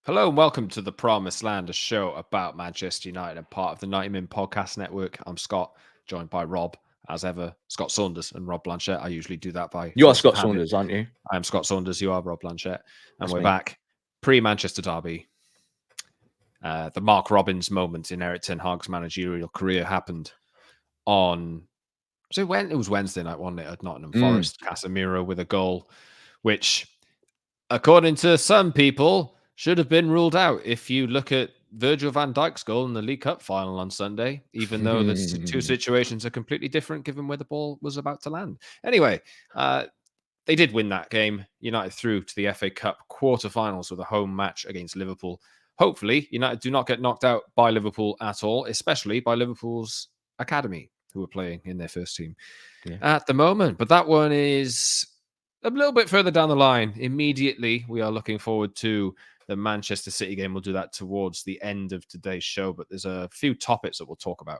Hello and welcome to the Promised Land, a show about Manchester United and part of the Nottingham Podcast Network. I'm Scott, joined by Rob, as ever, Scott Saunders and Rob Blanchette. I usually do that by You are force of Scott habit. Saunders, aren't you? I am Scott Saunders, you are Rob Blanchette, and That's we're me. back pre-Manchester derby. The Mark Robbins moment in Eric Ten Hag's managerial career happened on it was Wednesday night, wasn't it, at Nottingham Forest. Casemiro with a goal, which, according to some people, should have been ruled out if you look at Virgil van Dijk's goal in the League Cup final on Sunday, even though the two situations are completely different given where the ball was about to land. Anyway, they did win that game. United through to the FA Cup quarterfinals with a home match against Liverpool. Hopefully, United do not get knocked out by Liverpool at all, especially by Liverpool's academy, who are playing in their first team at the moment. But that one is a little bit further down the line. Immediately, we are looking forward to the Manchester City game. We'll do that towards the end of today's show, but there's a few topics that we'll talk about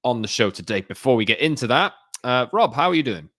on the show today. Before we get into that, Rob, how are you doing?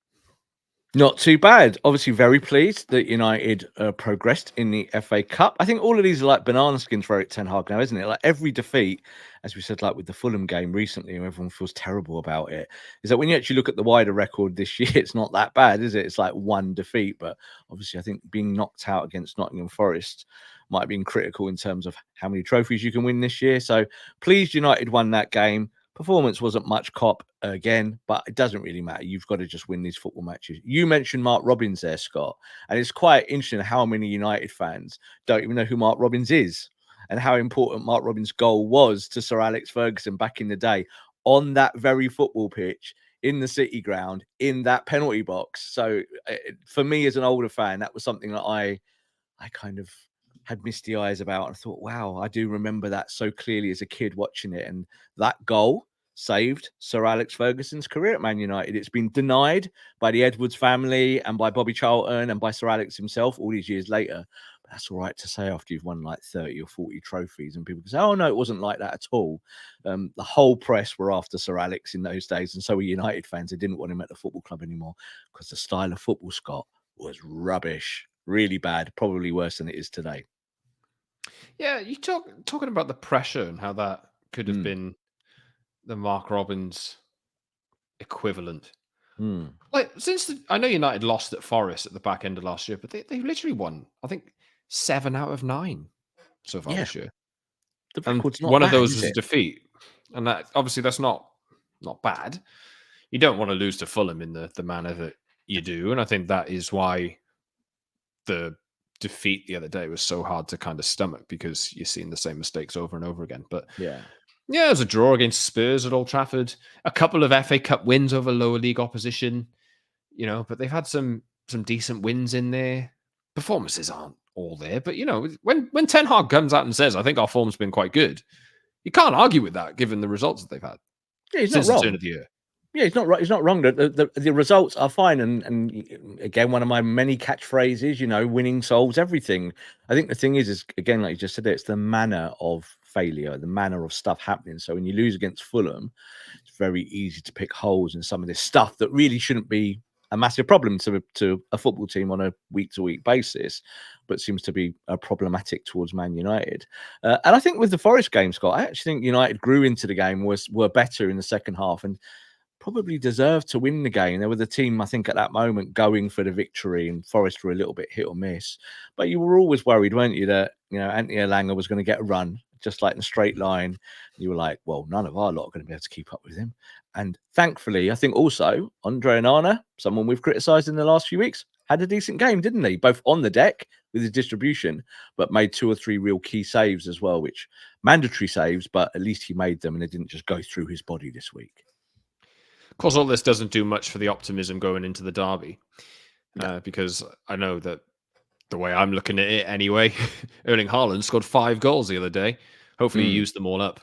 Not too bad. Obviously, very pleased that United progressed in the FA Cup. I think all of these are like banana skins for Eric Ten Hag now, isn't it? Like every defeat, as we said, like with the Fulham game recently, and everyone feels terrible about it, is that when you actually look at the wider record this year, it's not that bad, is it? It's like one defeat. But obviously, I think being knocked out against Nottingham Forest might have been critical in terms of how many trophies you can win this year. So pleased United won that game. Performance wasn't much cop again, but it doesn't really matter. You've got to just win these football matches. You mentioned Mark Robbins there, Scott, and it's quite interesting how many United fans don't even know who Mark Robbins is and how important Mark Robbins' goal was to Sir Alex Ferguson back in the day on that very football pitch in the City ground in that penalty box. So for me as an older fan, that was something that I kind of had misty eyes about and thought, wow, I do remember that so clearly as a kid watching it. And that goal saved Sir Alex Ferguson's career at Man United. It's been denied by the Edwards family and by Bobby Charlton and by Sir Alex himself all these years later. But that's all right to say after you've won like 30 or 40 trophies and people can say, oh, no, it wasn't like that at all. The whole press were after Sir Alex in those days. And so were United fans. They didn't want him at the football club anymore because the style of football, Scott, was rubbish. Really bad, probably worse than it is today. Yeah, you talking about the pressure and how that could have been the Mark Robbins equivalent. Like, I know United lost at Forest at the back end of last year, but they literally won, I think, 7 out of 9 so far this year. The And record's not one of bad, those is was a it? defeat. And that obviously that's not bad. You don't want to lose to Fulham in the manner that you do. And I think that is why the defeat the other day was so hard to kind of stomach, because you're seeing the same mistakes over and over again. But Yeah. yeah, it was a draw against Spurs at Old Trafford, a couple of FA Cup wins over lower league opposition, but they've had some decent wins in there. Performances aren't all there, but when Ten Hag comes out and says, I think our form's been quite good, you can't argue with that given the results that they've had Yeah, he's since not the turn wrong. of the year. Yeah, he's not right. He's not wrong. The results are fine. And again, one of my many catchphrases, winning solves everything. I think the thing is again, like you just said, it's the manner of failure, the manner of stuff happening. So when you lose against Fulham, it's very easy to pick holes in some of this stuff that really shouldn't be a massive problem to a football team on a week-to-week basis, but seems to be problematic towards Man United. And I think with the Forest game, Scott, I actually think United grew into the game, were better in the second half, and probably deserved to win the game. They were the team, I think, at that moment going for the victory, and Forest were a little bit hit or miss. But you were always worried, weren't you, that Anthony Elanga was going to get a run just like in a straight line. You were like, well, none of our lot are going to be able to keep up with him. And thankfully, I think also Andre Onana, someone we've criticised in the last few weeks, had a decent game, didn't he? Both on the deck with his distribution, but made 2 or 3 real key saves as well, which mandatory saves, but at least he made them and it didn't just go through his body this week. Of course, all this doesn't do much for the optimism going into the derby, because I know that the way I'm looking at it anyway, Erling Haaland scored 5 goals the other day. Hopefully he used them all up.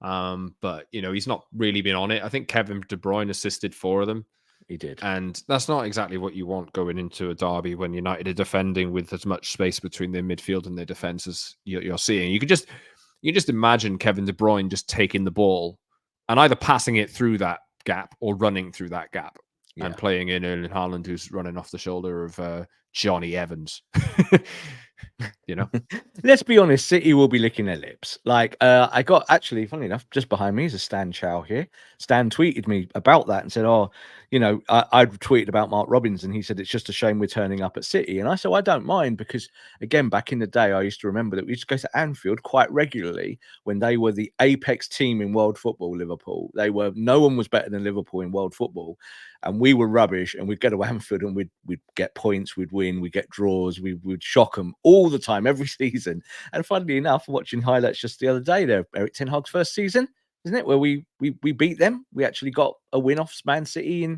But, he's not really been on it. I think Kevin De Bruyne assisted 4 of them. He did. And that's not exactly what you want going into a derby when United are defending with as much space between their midfield and their defence as you're seeing. You can just imagine Kevin De Bruyne just taking the ball and either passing it through that gap or running through that gap and playing in Erling Haaland, who's running off the shoulder of Johnny Evans. Let's be honest, City will be licking their lips. Like, I got actually, funny enough, just behind me is a Stan Chow here. Stan tweeted me about that and said, "Oh, I'd tweeted about Mark Robbins, and he said it's just a shame we're turning up at City." And I said, I don't mind because, again, back in the day, I used to remember that we used to go to Anfield quite regularly when they were the apex team in world football. Liverpool, no one was better than Liverpool in world football, and we were rubbish. And we'd go to Anfield and we'd get points, we'd win, we'd get draws, we'd shock them all the time, every season. And funnily enough, watching highlights just the other day there, Eric Ten Hag's first season, isn't it? Where we beat them. We actually got a win off Man City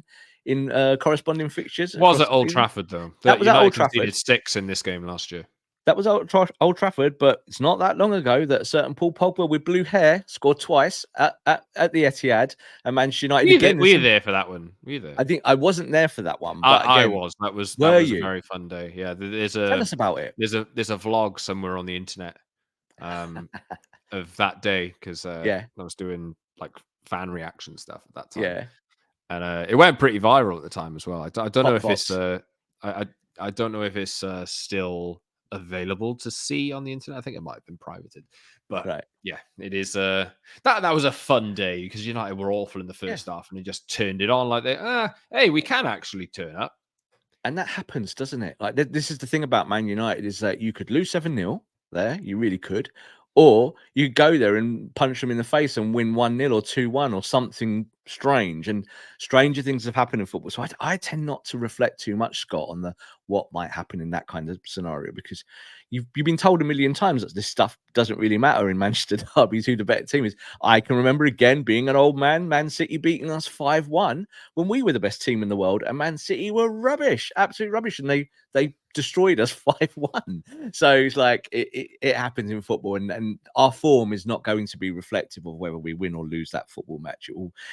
in corresponding fixtures. Was Across at the Old season. Trafford though? That was at United Old Trafford. conceded 6 in this game last year. That was Old Trafford, but it's not that long ago that a certain Paul Pogba with blue hair scored twice at the Etihad, and Manchester United again. Were you there for that one? Were you there? I think I wasn't there for that one, but I again, was. That was were a you? very fun day. Yeah, Tell us about it. There's a vlog somewhere on the internet of that day because I was doing like fan reaction stuff at that time. Yeah, and it went pretty viral at the time as well. I don't know if Box. it's I don't know if it's still available to see on the internet. I think it might have been privated, but yeah, it is. That was a fun day because United were awful in the first half, and they just turned it on like hey, we can actually turn up. And that happens, doesn't it? Like, this is the thing about Man United is that you could lose 7-0 there, you really could, or you go there and punch them in the face and win 1-0 or 2-1 or something strange. And stranger things have happened in football. So I tend not to reflect too much, Scott, on what might happen in that kind of scenario, because you've been told a million times that this stuff doesn't really matter in Manchester derbies, who the better team is. I can remember again being an old man, Man City beating us 5-1 when we were the best team in the world, and Man City were rubbish, absolute rubbish, and they destroyed us 5-1. So it's like it happens in football, and our form is not going to be reflective of whether we win or lose that football match.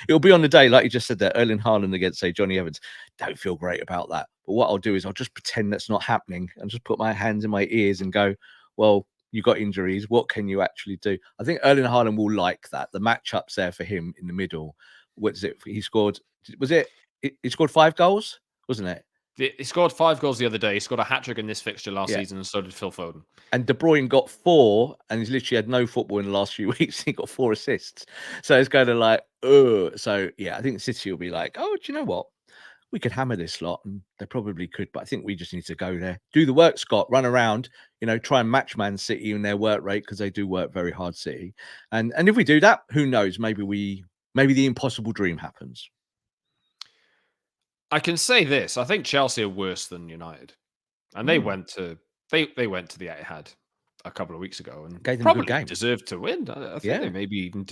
It'll be on the day, like you just said there, Erling Haaland against, say, Johnny Evans. Don't feel great about that. But what I'll do is I'll just pretend that's not happening and just put my hands in my ears and go, well, you got injuries. What can you actually do? I think Erling Haaland will like that. The matchups there for him in the middle. What is it? He scored. Was it? He scored 5 goals, wasn't it? He scored 5 goals the other day. He scored a hat-trick in this fixture last season, and so did Phil Foden. And De Bruyne got 4, and he's literally had no football in the last few weeks. He got 4 assists. So it's kind of like, So, yeah, I think City will be like, oh, do you know what? We could hammer this lot, and they probably could. But I think we just need to go there, do the work, Scott, run around, try and match Man City in their work rate, because they do work very hard, City. And if we do that, who knows? Maybe the impossible dream happens. I can say this: I think Chelsea are worse than United, and they went to the Etihad a couple of weeks ago and gave them probably a good game. Deserved to win. I think they maybe even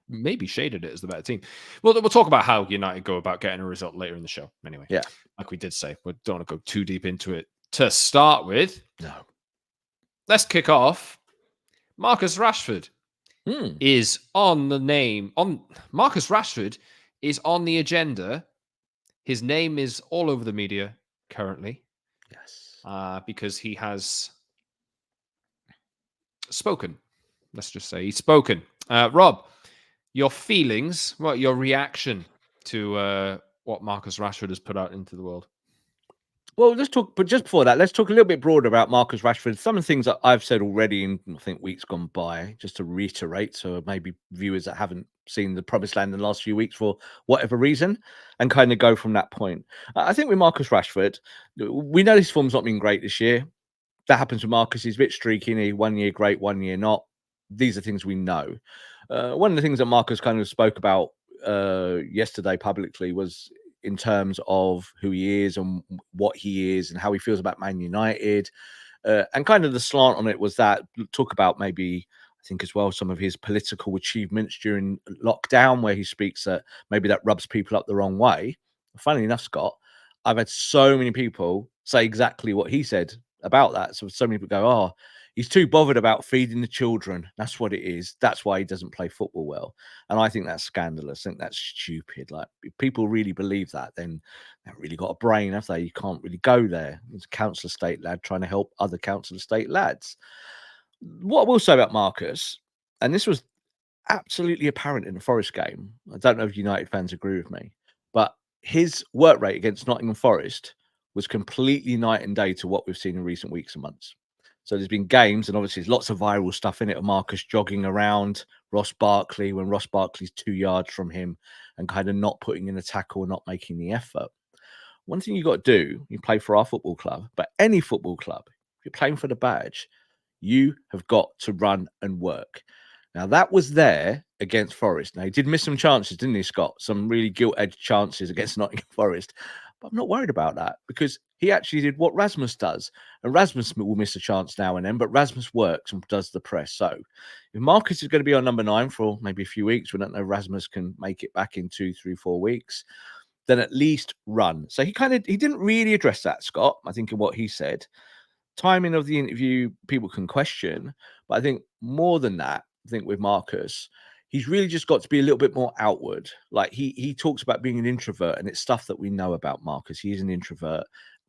maybe shaded it as the better team. Well, we'll talk about how United go about getting a result later in the show. Anyway, like we did say, we don't want to go too deep into it to start with. No, let's kick off. Marcus Rashford is on the name. Marcus Rashford is on the agenda. His name is all over the media currently. Yes. Because he has spoken. Let's just say he's spoken. Rob, your feelings, your reaction to what Marcus Rashford has put out into the world? Well, let's talk, but just before that, let's talk a little bit broader about Marcus Rashford. Some of the things that I've said already in, I think, weeks gone by, just to reiterate, so maybe viewers that haven't seen the Promised Land in the last few weeks for whatever reason, and kind of go from that point. I think with Marcus Rashford, we know his form's not been great this year. That happens with Marcus. He's a bit streaky. 1 year great, 1 year not. These are things we know. One of the things that Marcus kind of spoke about yesterday publicly was in terms of who he is and what he is and how he feels about Man United. And kind of the slant on it was that talk about maybe, I think as well, some of his political achievements during lockdown, where he speaks that maybe that rubs people up the wrong way. Funnily enough, Scott, I've had so many people say exactly what he said about that. So many people go, oh, he's too bothered about feeding the children. That's what it is. That's why he doesn't play football well. And I think that's scandalous. I think that's stupid. Like, if people really believe that, then they've really got a brain, have they? You can't really go there. He's a council estate lad trying to help other council estate lads. What I will say about Marcus, and this was absolutely apparent in the Forest game, I don't know if United fans agree with me, but his work rate against Nottingham Forest was completely night and day to what we've seen in recent weeks and months. So there's been games, and obviously there's lots of viral stuff in it of Marcus jogging around Ross Barkley when Ross Barkley's 2 yards from him and kind of not putting in a tackle or not making the effort. One thing you got to do, you play for our football club, but any football club, if you're playing for the badge, you have got to run and work. Now, that was there against Forest. Now, he did miss some chances, didn't he, Scott? Some really gilt-edged chances against Nottingham Forest. But I'm not worried about that because he actually did what Rasmus does. And Rasmus will miss a chance now and then, but Rasmus works and does the press. So if Marcus is going to be on number 9 for maybe a few weeks, we don't know, Rasmus can make it back in 2, 3, 4 weeks, then at least run. So he didn't really address that, Scott, I think, in what he said. Timing of the interview, people can question, but I think more than that, I think with Marcus, he's really just got to be a little bit more outward. Like he talks about being an introvert, and it's stuff that we know about Marcus. He is an introvert,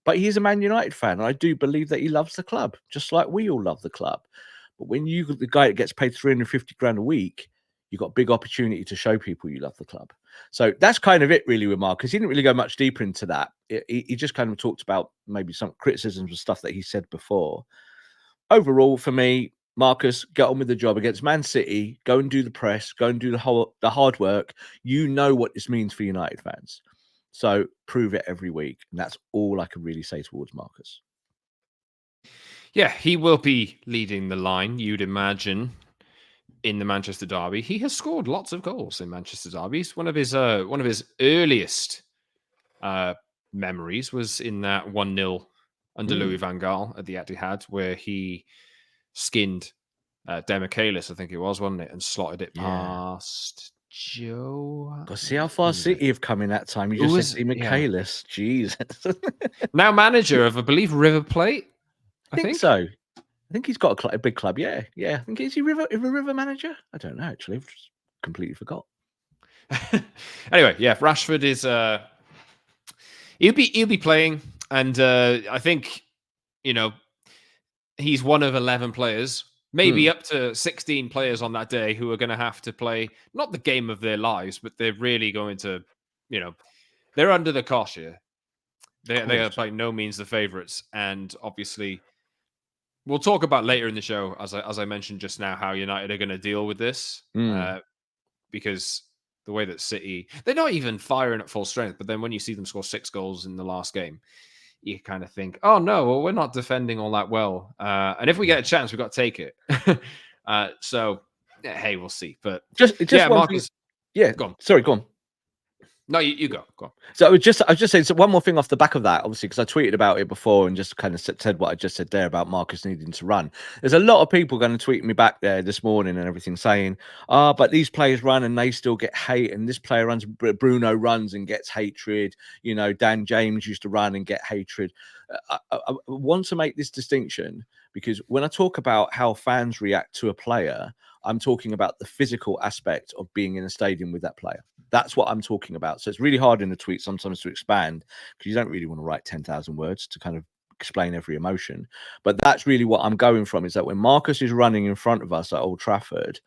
but he is a Man United fan, and I do believe that he loves the club, just like we all love the club. But when you the guy that gets paid 350 grand a week, you've got a big opportunity to show people you love the club. So that's kind of it really with Marcus. He didn't really go much deeper into that. He just kind of talked about maybe some criticisms of stuff that he said before. Overall, for me, Marcus, get on with the job against Man City. Go and do the press. Go and do the hard work. You know what this means for United fans. So prove it every week. And that's all I can really say towards Marcus. Yeah, he will be leading the line, you'd imagine, in the Manchester derby. He has scored lots of goals in Manchester derbies. One of his earliest memories was in that 1-0 under Louis van Gaal at the Etihad, where he skinned Demichelis, I think it was, wasn't it, and slotted it past Joe. God, see how far City have come in that time. You just said Demichelis. Jesus. Now manager of, I believe, River Plate. I think so. I think he's got a big club. Yeah. I think is he a River manager? I don't know. Actually, I've just completely forgot. Anyway, yeah, Rashford is he'll be playing, and I think he's one of 11 players, maybe up to 16 players on that day who are going to have to play not the game of their lives, but they're really going to, they're under the cosh here. They are by no means the favourites, and obviously, we'll talk about later in the show, as I mentioned just now, how United are going to deal with this, because the way that City, they're not even firing at full strength, but then when you see them score 6 goals in the last game, you kind of think, oh no, well, we're not defending all that well, and if we get a chance, we've got to take it. So, hey, we'll see. But just yeah, Marcus. Yeah, go on. Sorry, go on. No, you go. Go on. So I was just saying, so one more thing off the back of that, obviously, because I tweeted about it before and just kind of said what I just said there about Marcus needing to run. There's a lot of people going to tweet me back there this morning and everything saying, but these players run and they still get hate, and this player runs, Bruno runs and gets hatred. Dan James used to run and get hatred. I want to make this distinction because when I talk about how fans react to a player, I'm talking about the physical aspect of being in a stadium with that player. That's what I'm talking about. So it's really hard in the tweet sometimes to expand because you don't really want to write 10,000 words to kind of explain every emotion. But that's really what I'm going from, is that when Marcus is running in front of us at Old Trafford,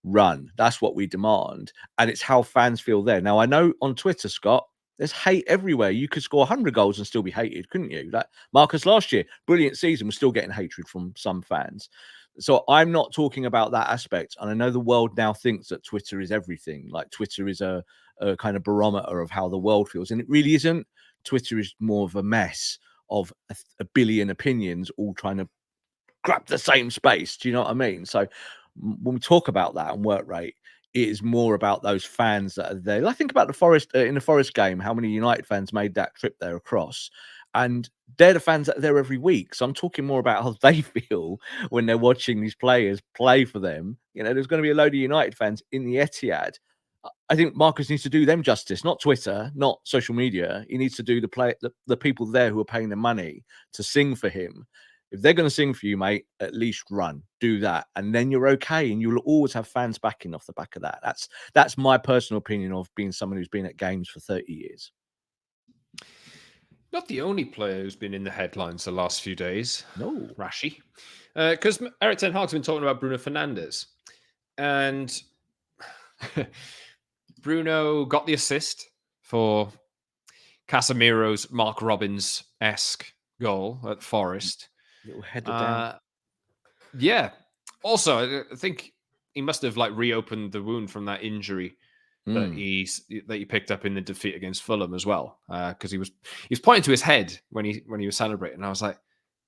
run. That's what we demand. And it's how fans feel there. Now, I know on Twitter, Scott, there's hate everywhere. You could score 100 goals and still be hated, couldn't you? Like Marcus last year, brilliant season, was still getting hatred from some fans. So I'm not talking about that aspect. And I know the world now thinks that Twitter is everything. Like Twitter is a kind of barometer of how the world feels. And it really isn't. Twitter is more of a mess of a billion opinions all trying to grab the same space. Do you know what I mean? So when we talk about that and work rate, it is more about those fans that are there. I think about the Forest in the Forest game, how many United fans made that trip there across. And they're the fans that are there every week. So I'm talking more about how they feel when they're watching these players play for them. There's going to be a load of United fans in the Etihad. I think Marcus needs to do them justice, not Twitter, not social media. He needs to do the people there who are paying the money to sing for him. If they're going to sing for you, mate, at least run, do that, and then you're okay, and you'll always have fans backing off the back of that. That's my personal opinion of being someone who's been at games for 30 years. Not the only player who's been in the headlines the last few days. No, Rashi, because Erik ten Hag's been talking about Bruno Fernandes, and Bruno got the assist for Casemiro's Mark Robbins-esque goal at Forest. Little header down. Yeah. Also, I think he must have like reopened the wound from that injury that he picked up in the defeat against Fulham as well, because he was pointing to his head when he was celebrating. And I was like,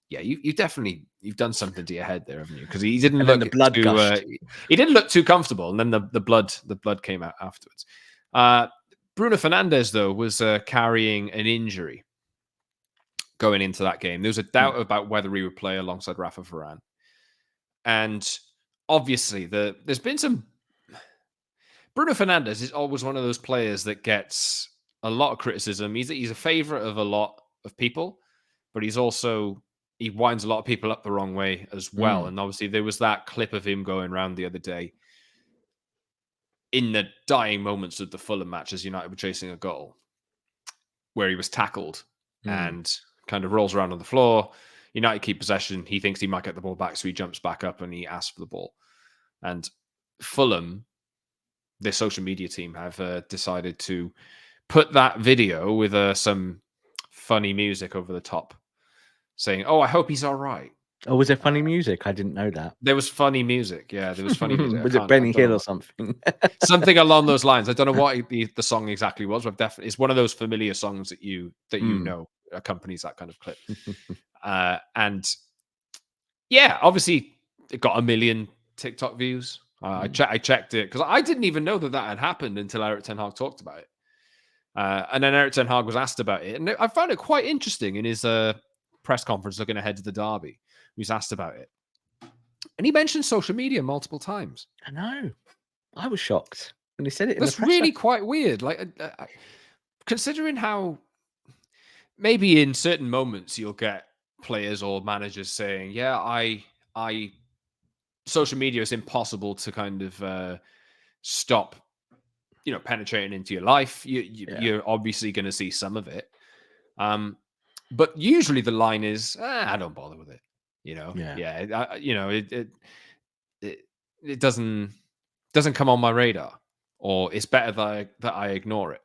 yeah, you definitely you've done something to your head there, haven't you? Because he didn't And then look the blood too gushed. he didn't look too comfortable, and then the blood came out afterwards. Bruno Fernandes though was carrying an injury going into that game. There was a doubt about whether he would play alongside Rafa Varane, and obviously there's been some. Bruno Fernandes is always one of those players that gets a lot of criticism. He's a favorite of a lot of people, but he winds a lot of people up the wrong way as well. And obviously there was that clip of him going around the other day in the dying moments of the Fulham match as United were chasing a goal, where he was tackled and kind of rolls around on the floor. United keep possession. He thinks he might get the ball back, so he jumps back up and he asks for the ball. And Fulham, their social media team, have decided to put that video with some funny music over the top, saying, "Oh, I hope he's all right." Oh, was there funny music? I didn't know that. There was funny music. Yeah, there was funny music. Was it I Benny don't Hill know or something? something along those lines. I don't know what the song exactly was, but definitely it's one of those familiar songs that you know accompanies that kind of clip. And yeah, obviously it got 1 million TikTok views. I checked it because I didn't even know that had happened until Erik ten Hag talked about it. And then Erik ten Hag was asked about it, and I found it quite interesting in his press conference looking ahead to the derby. He was asked about it, and he mentioned social media multiple times. I know. I was shocked when he said it in That's the presser. really quite weird. Like, considering how maybe in certain moments you'll get players or managers saying, "Yeah, I social media is impossible to kind of stop, penetrating into your life. You're obviously going to see some of it, but usually the line is, I don't bother with it. It doesn't come on my radar, or it's better that I ignore it."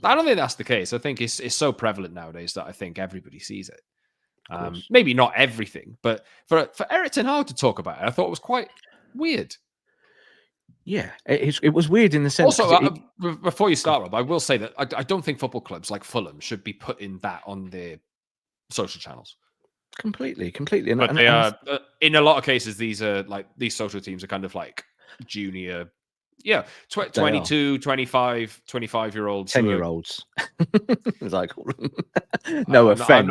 I don't think that's the case. I think it's so prevalent nowadays that I think everybody sees it. Maybe not everything, but for Erik ten Hag to talk about it, I thought it was quite weird. Yeah, it was weird in the sense. Also, before you start, Rob, I will say that I don't think football clubs like Fulham should be putting that on their social channels. Completely. But they are, in a lot of cases, these social teams are kind of like junior, 22, 25-year-olds. 10-year-olds, as I call them. No offense. I'm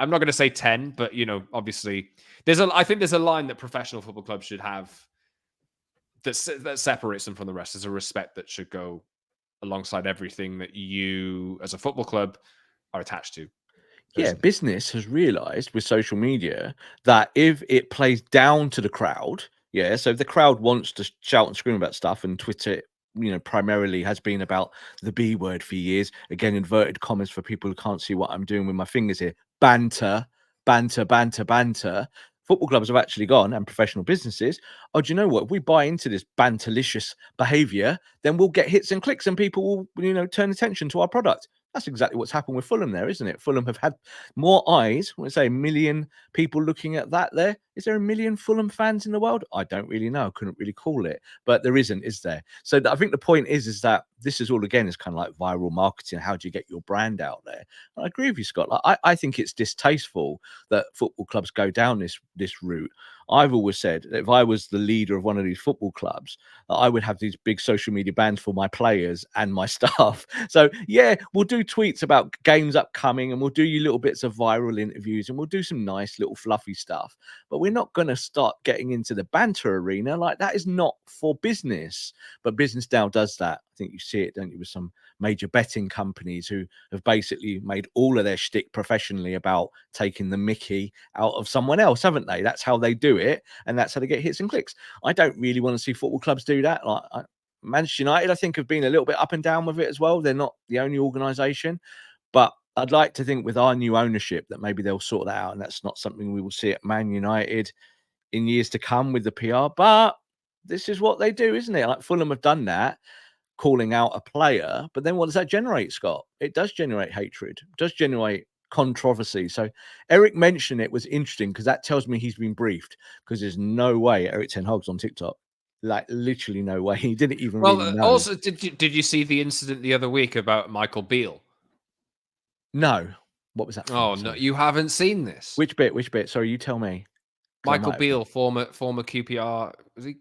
not going to say 10, but obviously I think there's a line that professional football clubs should have that separates them from the rest. There's a respect that should go alongside everything that you as a football club are attached to. Yeah, business has realized with social media that if it plays down to the crowd, so if the crowd wants to shout and scream about stuff, and Twitter, primarily has been about the B word for years. Again, inverted commas for people who can't see what I'm doing with my fingers here. Banter. Football clubs have actually gone, and professional businesses, oh, do you know what? If we buy into this banterlicious behavior, then we'll get hits and clicks and people will, turn attention to our product. That's exactly what's happened with Fulham there, isn't it? Fulham have had more eyes. I want to say 1 million people looking at that there. Is there 1 million Fulham fans in the world? I don't really know. I couldn't really call it. But there isn't, is there? So I think the point is that this is all, again, is kind of like viral marketing. How do you get your brand out there? And I agree with you, Scott. Like, I think it's distasteful that football clubs go down this route. I've always said that if I was the leader of one of these football clubs, I would have these big social media bans for my players and my staff. So yeah, we'll do tweets about games upcoming, and we'll do you little bits of viral interviews, and we'll do some nice little fluffy stuff. But we're not going to start getting into the banter arena. Like, that is not for business. But business now does that. I think you see it, don't you, with some major betting companies who have basically made all of their shtick professionally about taking the mickey out of someone else, haven't they? That's how they do it, and that's how they get hits and clicks. I don't really want to see football clubs do that. Like, Manchester United, I think, have been a little bit up and down with it as well. They're not the only organisation, but I'd like to think with our new ownership that maybe they'll sort that out, and that's not something we will see at Man United in years to come with the PR. But this is what they do, isn't it? Like, Fulham have done that, calling out a player, but then what does that generate, Scott? It does generate hatred. It does generate controversy. So Eric mentioned it was interesting because that tells me he's been briefed, because there's no way Eric Ten Hag's on TikTok. Like literally no way. He didn't even really know. Also, did you see the incident the other week about Michael Beale? No. What was that from? Oh, Sorry. no, you haven't seen this. Which bit? Which bit? Sorry, you tell me. Michael Beale, former QPR, was he?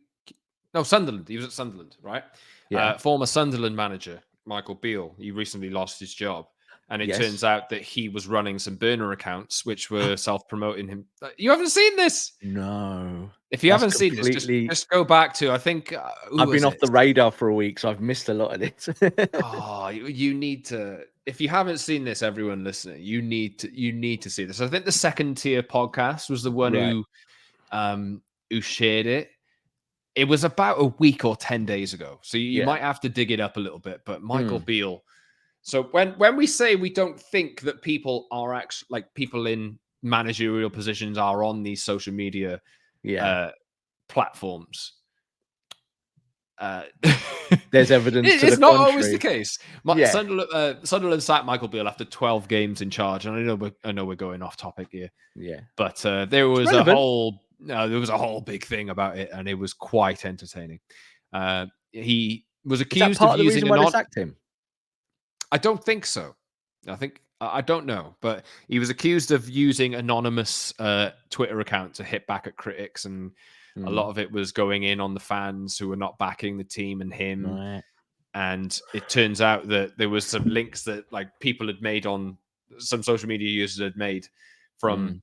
No, Sunderland. He was at Sunderland, right? Yeah. Former Sunderland manager, Michael Beale. He recently lost his job. And it turns out that he was running some burner accounts which were self-promoting him. You haven't seen this? No. If you haven't seen this, just go back to, I think... I've been off the radar for a week, so I've missed a lot of this. Oh, you need to... If you haven't seen this, everyone listening, you need to see this. I think the Second Tier podcast was the one who shared it. It was about a week or 10 days ago. So you might have to dig it up a little bit. But Michael Beale... So when we say we don't think that people are actually, like, people in managerial positions are on these social media platforms, there's evidence. It's not always the case. Sunderland sacked Michael Beale after 12 games in charge, and I know we're going off topic here. Yeah, but there was a whole big thing about it, and it was quite entertaining. He was accused of using why they sacked him. I don't think so. I don't know, but he was accused of using anonymous Twitter account to hit back at critics, and a lot of it was going in on the fans who were not backing the team and him. Right. And it turns out that there was some links that, like, people had made on some social media users had made from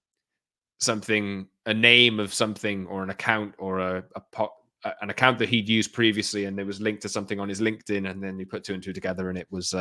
something, a name of something, or an account, or an account that he'd used previously, and there was linked to something on his LinkedIn, and then he put two and two together, and it was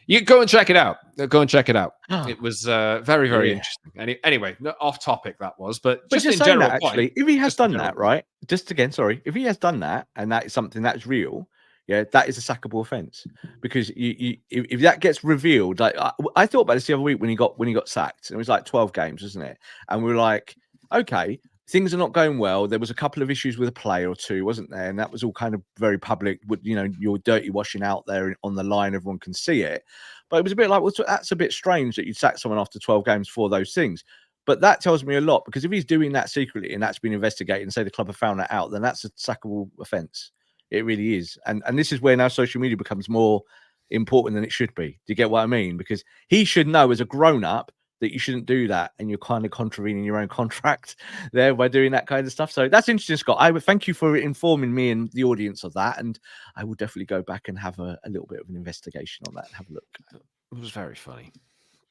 you go and check it out. Go and check it out. It was very, very interesting. Anyway, off topic that was, but just in general, actually, if he has done that, right? Just again, sorry, if he has done that, and that is something that's real, that is a sackable offence, because if that gets revealed, like I thought about this the other week when he got sacked, and it was like 12 games, wasn't it? And we were like, okay, things are not going well. There was a couple of issues with a player or two, wasn't there? And that was all kind of very public. With, your dirty washing out there on the line, everyone can see it. But it was a bit like, well, that's a bit strange that you'd sack someone after 12 games for those things. But that tells me a lot, because if he's doing that secretly and that's been investigated, and say the club have found that out, then that's a sackable offence. It really is. And this is where now social media becomes more important than it should be. Do you get what I mean? Because he should know as a grown-up that you shouldn't do that, and you're kind of contravening your own contract there by doing that kind of stuff. So that's interesting, Scott. I would thank you for informing me and the audience of that, and I will definitely go back and have a little bit of an investigation on that and have a look. It was very funny.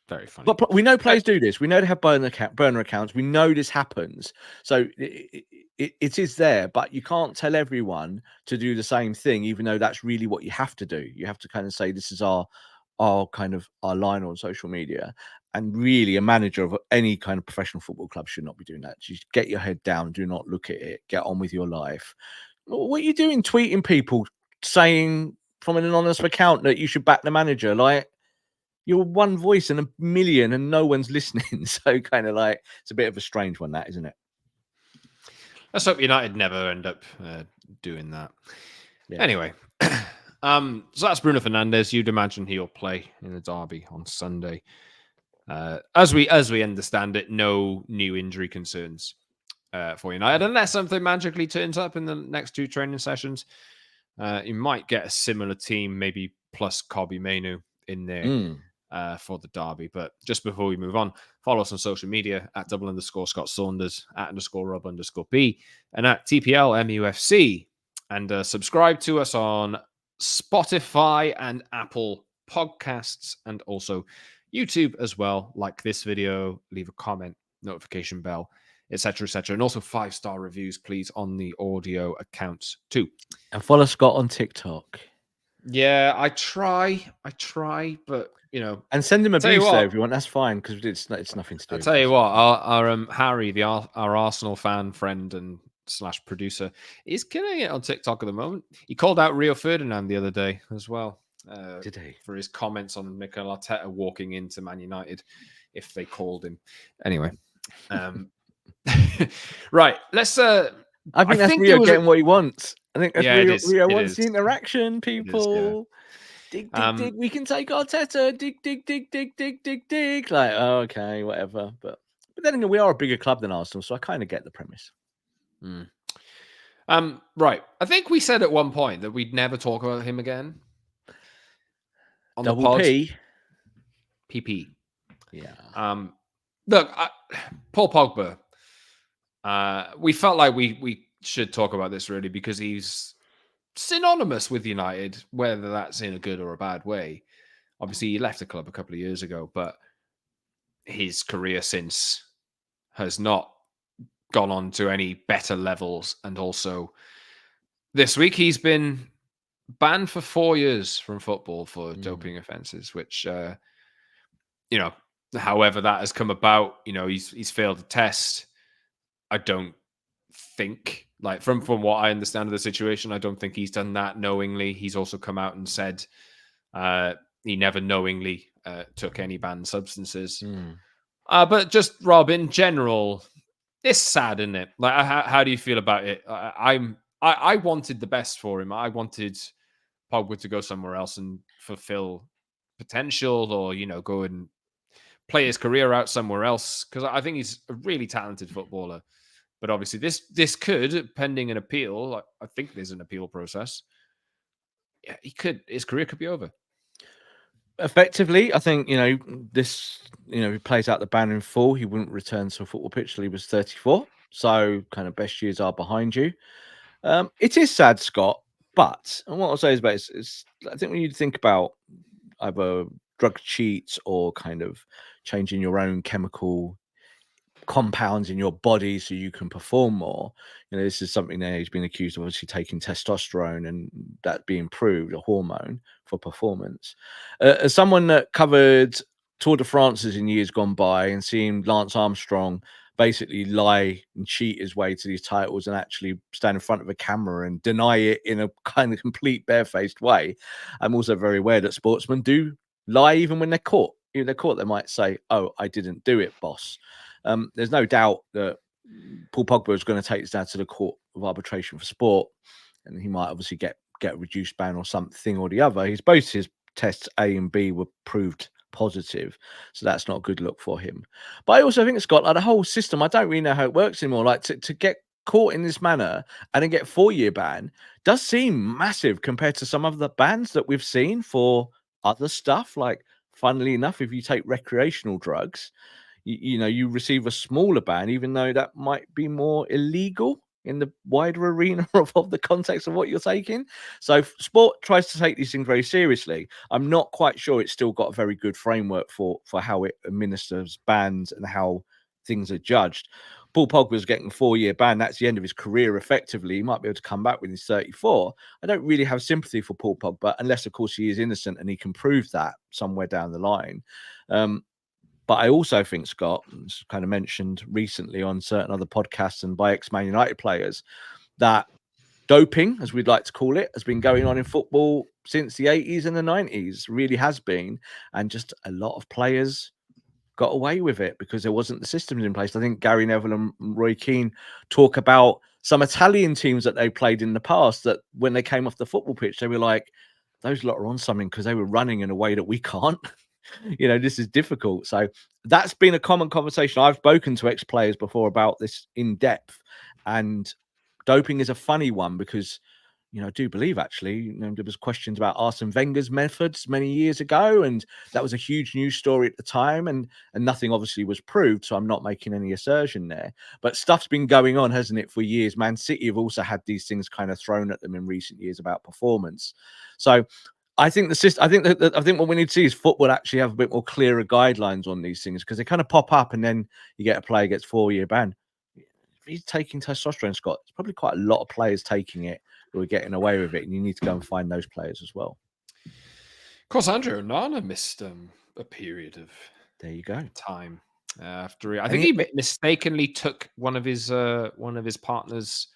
Very funny. But we know players do this. We know they have burner accounts. We know this happens. So it is there, but you can't tell everyone to do the same thing, even though that's really what you have to do. You have to kind of say, this is our kind of our line on social media. And really, a manager of any kind of professional football club should not be doing that. Just get your head down. Do not look at it. Get on with your life. What are you doing? Tweeting people saying from an anonymous account that you should back the manager? Like, you're one voice in a million and no one's listening. So kind of like, it's a bit of a strange one, that, isn't it? Let's hope United never end up doing that. Yeah. Anyway, so that's Bruno Fernandes. You'd imagine he'll play in the derby on Sunday. As we understand it, no new injury concerns for United, unless something magically turns up in the next two training sessions. You might get a similar team, maybe plus Kobbie Mainoo in there for the derby. But just before we move on, follow us on social media at @_ Scott Saunders, @ _Rob _B, and at TPL MUFC, and subscribe to us on Spotify and Apple Podcasts, and also YouTube as well. Like this video, leave a comment, notification bell, etc., etc., and also 5-star reviews, please, on the audio accounts too. And follow Scott on TikTok. Yeah, I try, but and send him abuse there if you want. That's fine, because it's nothing to do. I'll tell you what, our Harry, our Arsenal fan friend and / producer, is killing it on TikTok at the moment. He called out Rio Ferdinand the other day as well. Did he? For his comments on Mikel Arteta walking into Man United, if they called him. Anyway, right. Let's. I think that's Rio getting what he wants. I think that's Rio wants the interaction, people. Dig, dig, dig. We can take Arteta. Dig, dig, dig, dig, dig, dig, dig. Like, oh, okay, whatever. But then again, we are a bigger club than Arsenal, so I kind of get the premise. Right. I think we said at one point that we'd never talk about him again on Double the pod. P. PP. Yeah. Look, Paul Pogba. We felt like we should talk about this really because he's synonymous with United, whether that's in a good or a bad way. Obviously, he left the club a couple of years ago, but his career since has not gone on to any better levels. And also, this week he's been banned for 4 years from football for doping offences, which, however that has come about, he's failed a test. I don't think, like from what I understand of the situation, I don't think he's done that knowingly. He's also come out and said he never knowingly took any banned substances. But just Rob, in general, it's sad, isn't it? Like, how do you feel about it? I wanted the best for him. I wanted Pogba to go somewhere else and fulfill potential, or go and play his career out somewhere else, because I think he's a really talented footballer. But obviously, this could, pending an appeal. I think there's an appeal process. Yeah, his career could be over. Effectively, I think this. He plays out the ban in full. He wouldn't return to a football pitch till he was 34. So, kind of best years are behind you. It is sad, Scott. But what I'll say is, I think when you think about either drug cheats or kind of changing your own chemical compounds in your body so you can perform more, this is something that he's been accused of, obviously taking testosterone and that being proved a hormone for performance. As someone that covered Tour de France's in years gone by and seeing Lance Armstrong basically lie and cheat his way to these titles and actually stand in front of a camera and deny it in a kind of complete barefaced way, I'm also very aware that sportsmen do lie even when they're caught. If they're caught, they might say, "Oh, I didn't do it, boss." There's no doubt that Paul Pogba is going to take this down to the Court of Arbitration for Sport, and he might obviously get a reduced ban or something or the other. Both his tests A and B were proved positive, so that's not a good look for him. But I also think, Scott, like the whole system, I don't really know how it works anymore. Like to get caught in this manner and then get a 4-year ban does seem massive compared to some of the bans that we've seen for other stuff. Like, funnily enough, if you take recreational drugs, you receive a smaller ban, even though that might be more illegal in the wider arena of the context of what you're taking. So sport tries to take these things very seriously. I'm not quite sure it's still got a very good framework for how it administers bans and how things are judged. Paul Pogba's getting a 4-year ban. That's the end of his career, effectively. He might be able to come back when he's 34. I don't really have sympathy for Paul Pogba, unless, of course, he is innocent and he can prove that somewhere down the line. But I also think, Scott, it's kind of mentioned recently on certain other podcasts and by ex-Man United players, that doping, as we'd like to call it, has been going on in football since the 80s and the 90s, really has been. And just a lot of players got away with it because there wasn't the systems in place. I think Gary Neville and Roy Keane talk about some Italian teams that they played in the past that when they came off the football pitch, they were like, those lot are on something because they were running in a way that we can't. This is difficult. So that's been a common conversation. I've spoken to ex-players before about this in depth, and doping is a funny one because, I do believe actually, there was questions about Arsene Wenger's methods many years ago, and that was a huge news story at the time, and nothing obviously was proved. So I'm not making any assertion there, but stuff's been going on, hasn't it, for years? Man City have also had these things kind of thrown at them in recent years about performance. So I think the system. I think what we need to see is football actually have a bit more clearer guidelines on these things, because they kind of pop up and then you get a player gets 4-year ban. If he's taking testosterone, Scott, there's probably quite a lot of players taking it who are getting away with it, and you need to go and find those players as well. Of course, Andre Onana missed a period of time after I think he mistakenly took one of his partner's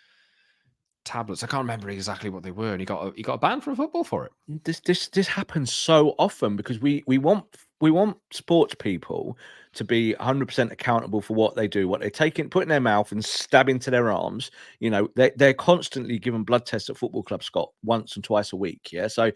tablets. I can't remember exactly what they were, and he got a ban from football for it. This happens so often because we want sports people to be 100% accountable for what they do, what they take in, put in their mouth and stab into their arms. They're constantly given blood tests at football clubs, Scott, once and twice a week. Yeah, so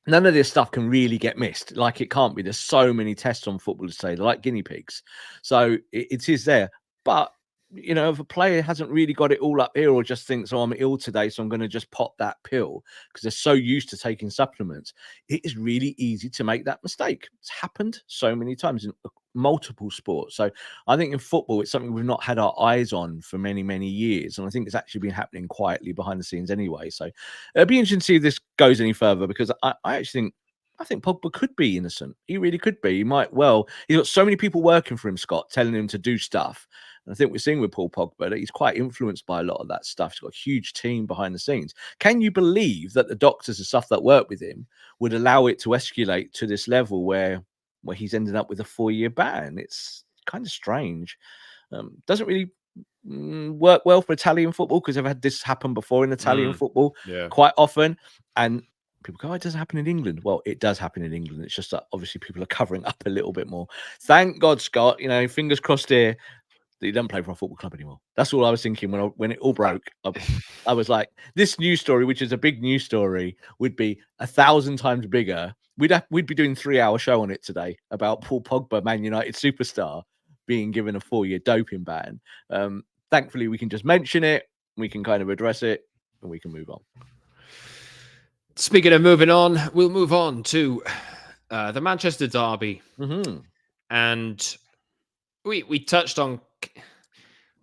none of this stuff can really get missed. Like, it can't be. There's so many tests on footballers today. They're like guinea pigs. So it is there. But, you know, if a player hasn't really got it all up here or just thinks, oh, I'm ill today, so I'm going to just pop that pill because they're so used to taking supplements, it is really easy to make that mistake. It's happened so many times in multiple sports. So I think in football, it's something we've not had our eyes on for many, many years. And I think it's actually been happening quietly behind the scenes anyway. So it'll be interesting to see if this goes any further, because I actually think Pogba could be innocent. He really could be. He might well. He's got so many people working for him, Scott, telling him to do stuff. And I think we're seeing with Paul Pogba that he's quite influenced by a lot of that stuff. He's got a huge team behind the scenes. Can you believe that the doctors and stuff that work with him would allow it to escalate to this level where he's ended up with a 4-year ban? It's kind of strange. Doesn't really work well for Italian football, because I've had this happen before in Italian football quite often. And people go, oh, it doesn't happen in England. Well, it does happen in England. It's just that obviously people are covering up a little bit more. Thank God, Scott, you know, fingers crossed here that he doesn't play for a football club anymore. That's all I was thinking when it all broke. I was like, this news story, which is a big news story, would be 1,000 times bigger. We'd be doing 3-hour show on it today about Paul Pogba, Man United superstar, being given a 4-year doping ban. Thankfully, we can just mention it, we can kind of address it, and we can move on. Speaking of moving on, we'll move on to the Manchester derby. And we touched on,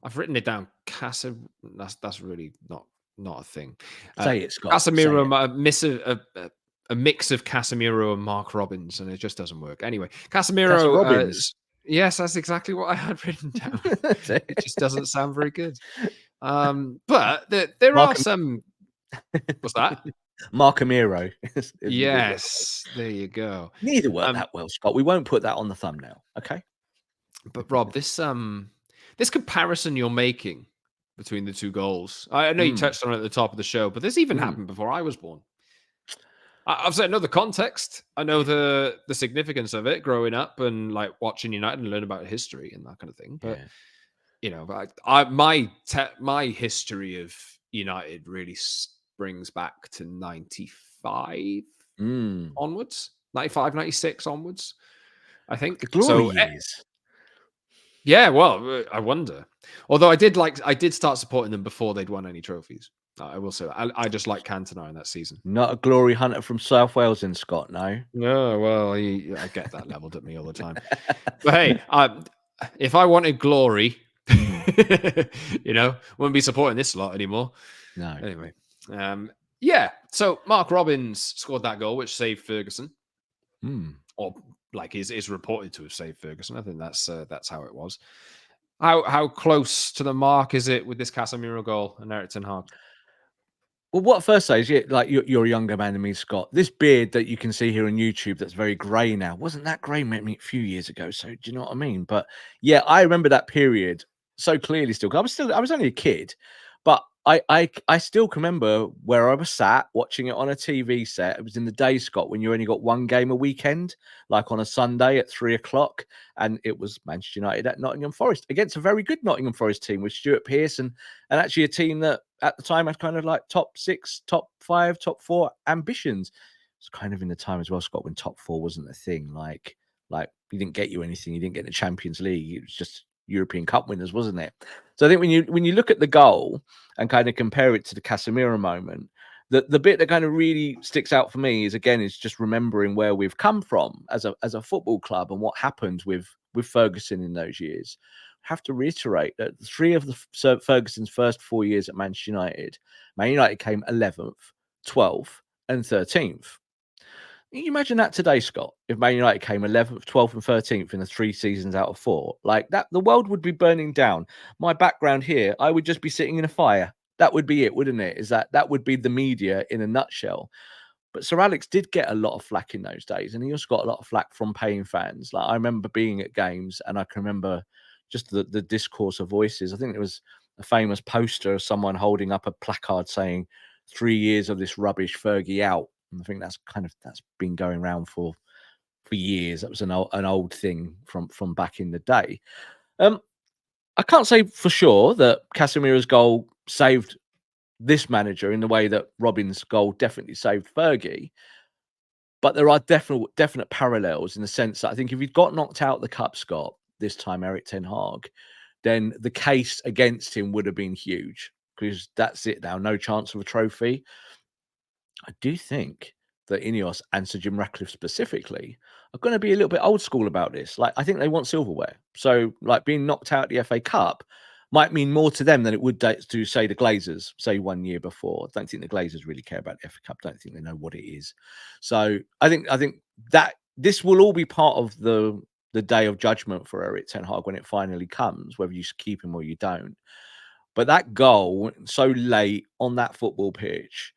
I've written it down, that's really not a thing. Say it, Scott. Casemiro, a mix of Casemiro and Mark Robbins, and it just doesn't work. Anyway, Casemiro, yes, that's exactly what I had written down. It just doesn't sound very good. But there are some. What's that? Marcamiro. Yes, there you go. Neither work that well, Scott. We won't put that on the thumbnail, okay? But Rob, this comparison you're making between the two goals, I know you touched on it at the top of the show, but this even happened before I was born. I've said, I know the context. I know the significance of it growing up and like watching United and learn about history and that kind of thing. But you know, my history of United really springs back to 95 onwards, 95, 96 onwards, I think. The glory years. Yeah, well, I wonder. Although I did start supporting them before they'd won any trophies. I will say that. I just like Cantona in that season. Not a glory hunter from South Wales in Scott, no? No, well, I get that leveled at me all the time. But hey, if I wanted glory, you know, wouldn't be supporting this lot anymore. No. Anyway, yeah. So Mark Robbins scored that goal, which saved Ferguson. Or like is reported to have saved Ferguson. I think that's how it was. How close to the mark is it with this Casemiro goal and Eric Ten Hag? Well, what first say is, like you're a younger man than me, Scott. This beard that you can see here on YouTube that's very grey now wasn't that grey maybe a few years ago. So do you know what I mean? But yeah, I remember that period so clearly still. I was only a kid, but I still can remember where I was sat watching it on a TV set. It was in the day, Scott, when you only got one game a weekend, like on a Sunday at 3:00, and it was Manchester United at Nottingham Forest against a very good Nottingham Forest team with Stuart Pearce and actually a team that at the time had kind of like top 6, top 5, top 4 ambitions. It's kind of in the time as well, Scott, when top 4 wasn't a thing. Like you didn't get you anything. You didn't get the Champions League. It was just European Cup winners, wasn't it? So I think when you look at the goal and kind of compare it to the Casemiro moment, the bit that kind of really sticks out for me is just remembering where we've come from as a football club and what happened with Ferguson in those years. I have to reiterate that 3 of Ferguson's first 4 years at Manchester United, Man United came 11th, 12th, and 13th. Can you imagine that today, Scott? If Man United came 11th, 12th, and 13th in the 3 seasons out of 4, like that, the world would be burning down. My background here, I would just be sitting in a fire. That would be it, wouldn't it? That would be the media in a nutshell. But Sir Alex did get a lot of flack in those days, and he also got a lot of flack from paying fans. Like I remember being at games, and I can remember just the discourse of voices. I think it was a famous poster of someone holding up a placard saying 3 years of this rubbish, Fergie out. And I think that's been going around for years. That was an old thing from back in the day. I can't say for sure that Casemiro's goal saved this manager in the way that Robin's goal definitely saved Fergie. But there are definite parallels in the sense that I think if he'd got knocked out the cup, Scott, this time, Erik ten Hag, then the case against him would have been huge, because that's it now, no chance of a trophy. I do think that Ineos and Sir Jim Ratcliffe specifically are going to be a little bit old school about this. Like, I think they want silverware. So, like, being knocked out the FA Cup might mean more to them than it would to, say, the Glazers, say, 1 year before. I don't think the Glazers really care about the FA Cup. I don't think they know what it is. So, I think that this will all be part of the day of judgment for Erik ten Hag when it finally comes, whether you keep him or you don't. But that goal so late on that football pitch,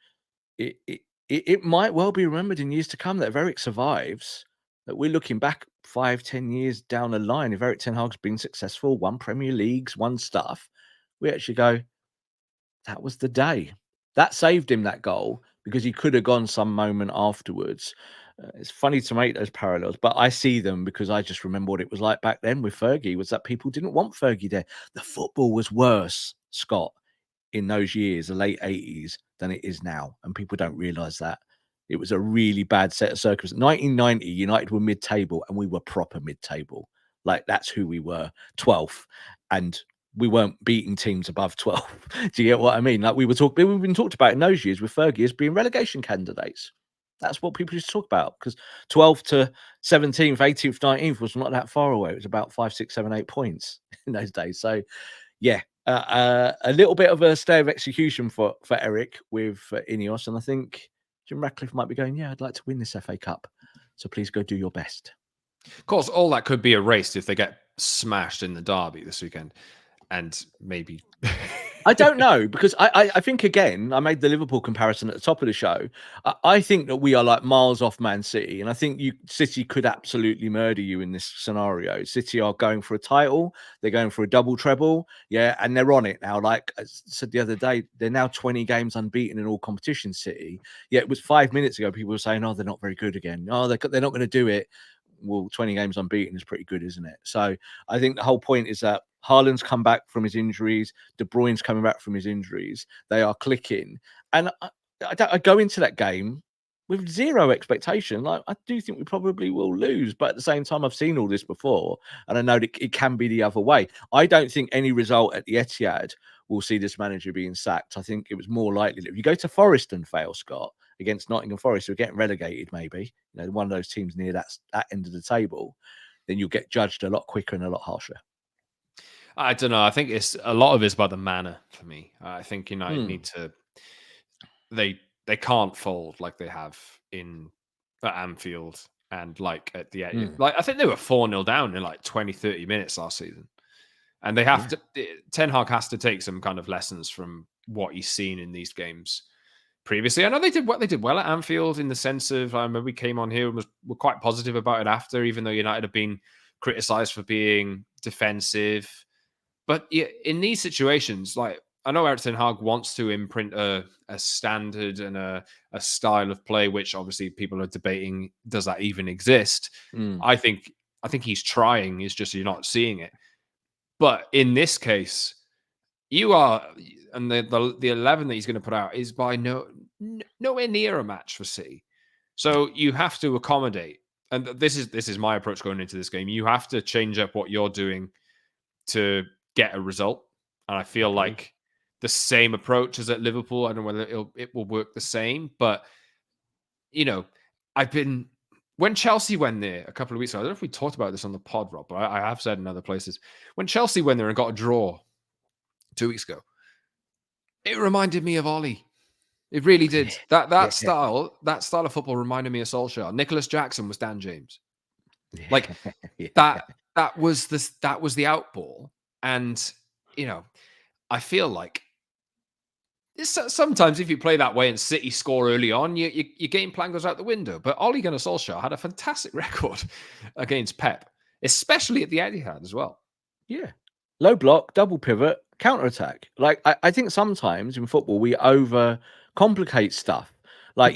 it might well be remembered in years to come that if Erik survives, that we're looking back 5-10 years down the line. If Erik ten Hag's been successful, won Premier Leagues, won stuff, we actually go, that was the day. That saved him, that goal, because he could have gone some moment afterwards. It's funny to make those parallels, but I see them because I just remember what it was like back then with Fergie, was that people didn't want Fergie there. The football was worse, Scott, in those years, the late 80s, than it is now. And people don't realise that. It was a really bad set of circumstances. 1990, United were mid-table and we were proper mid-table. Like, that's who we were, 12th. And we weren't beating teams above 12. Do you get what I mean? Like, we've been talked about in those years with Fergie as being relegation candidates. That's what people used to talk about, because 12th to 17th, 18th, 19th was not that far away. It was about 5, 6, 7, 8 points in those days. So, yeah, a little bit of a stay of execution for Erik with Ineos. And I think Jim Ratcliffe might be going, yeah, I'd like to win this FA Cup. So please go do your best. Of course, all that could be erased if they get smashed in the derby this weekend. And maybe I don't know, because I think, again, I made the Liverpool comparison at the top of the show. I think that we are like miles off Man City, and I think City could absolutely murder you in this scenario. City are going for a title, they're going for a double treble, yeah, and they're on it now. Like I said the other day, they're now 20 games unbeaten in all competitions, City. Yeah, it was 5 minutes ago people were saying, oh, they're not very good again. Oh, they're not going to do it. Well, 20 games unbeaten is pretty good, isn't it? So I think the whole point is that Haaland's come back from his injuries. De Bruyne's coming back from his injuries. They are clicking. And I go into that game with zero expectation. Like, I do think we probably will lose. But at the same time, I've seen all this before. And I know that it can be the other way. I don't think any result at the Etihad will see this manager being sacked. I think it was more likely that if you go to Forest and fail, Scott, against Nottingham Forest, who are getting relegated, maybe, you know, one of those teams near that end of the table, then you'll get judged a lot quicker and a lot harsher. I don't know. I think it's a lot of it's about the manner for me. I think United need to. They can't fold like they have at Anfield and like at the end. Like, I think they were 4-0 down in like 20-30 minutes last season, and they have to. Ten Hag has to take some kind of lessons from what he's seen in these games previously. I know they did well at Anfield in the sense of, I remember we came on here and were quite positive about it after, even though United have been criticised for being defensive. But in these situations, like, I know Erik ten Hag wants to imprint a standard and a style of play, which obviously people are debating, does that even exist? I think he's trying, it's just you're not seeing it. But in this case, you are, and the 11 that he's going to put out is by nowhere near a match for City. So you have to accommodate, and this is my approach going into this game. You have to change up what you're doing to get a result, and I feel like the same approach as at Liverpool. I don't know whether it will work the same, but you know, when Chelsea went there a couple of weeks ago, I don't know if we talked about this on the pod, Rob, but I have said in other places, when Chelsea went there and got a draw 2 weeks ago, it reminded me of Ollie. It really did. That style of football reminded me of Solskjaer. Nicholas Jackson was Dan James. Like that was the outball. And you know, I feel like sometimes if you play that way and City score early on, your game plan goes out the window. But Ole Gunnar Solskjaer had a fantastic record against Pep, especially at the Etihad as well. Yeah. Low block, double pivot, counter attack. Like, I think sometimes in football we over complicate stuff. Like,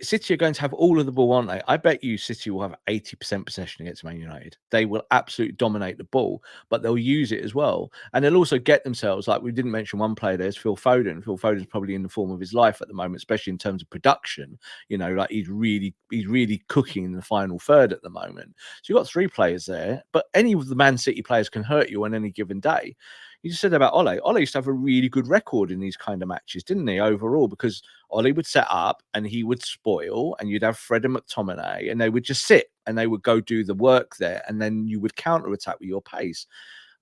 City are going to have all of the ball, aren't they? I bet you City will have 80% possession against Man United. They will absolutely dominate the ball, but they'll use it as well. And they'll also get themselves, like we didn't mention one player there's Phil Foden. Phil Foden's probably in the form of his life at the moment, especially in terms of production. Like he's really cooking in the final third at the moment. So you've got 3 players there, but any of the Man City players can hurt you on any given day. You just said about Ole. Ole used to have a really good record in these kind of matches, didn't he, overall? Because Ole would set up and he would spoil, and you'd have Fred and McTominay, and they would just sit and they would go do the work there, and then you would counter-attack with your pace.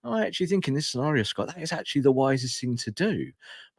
I actually think in this scenario, Scott, that is actually the wisest thing to do.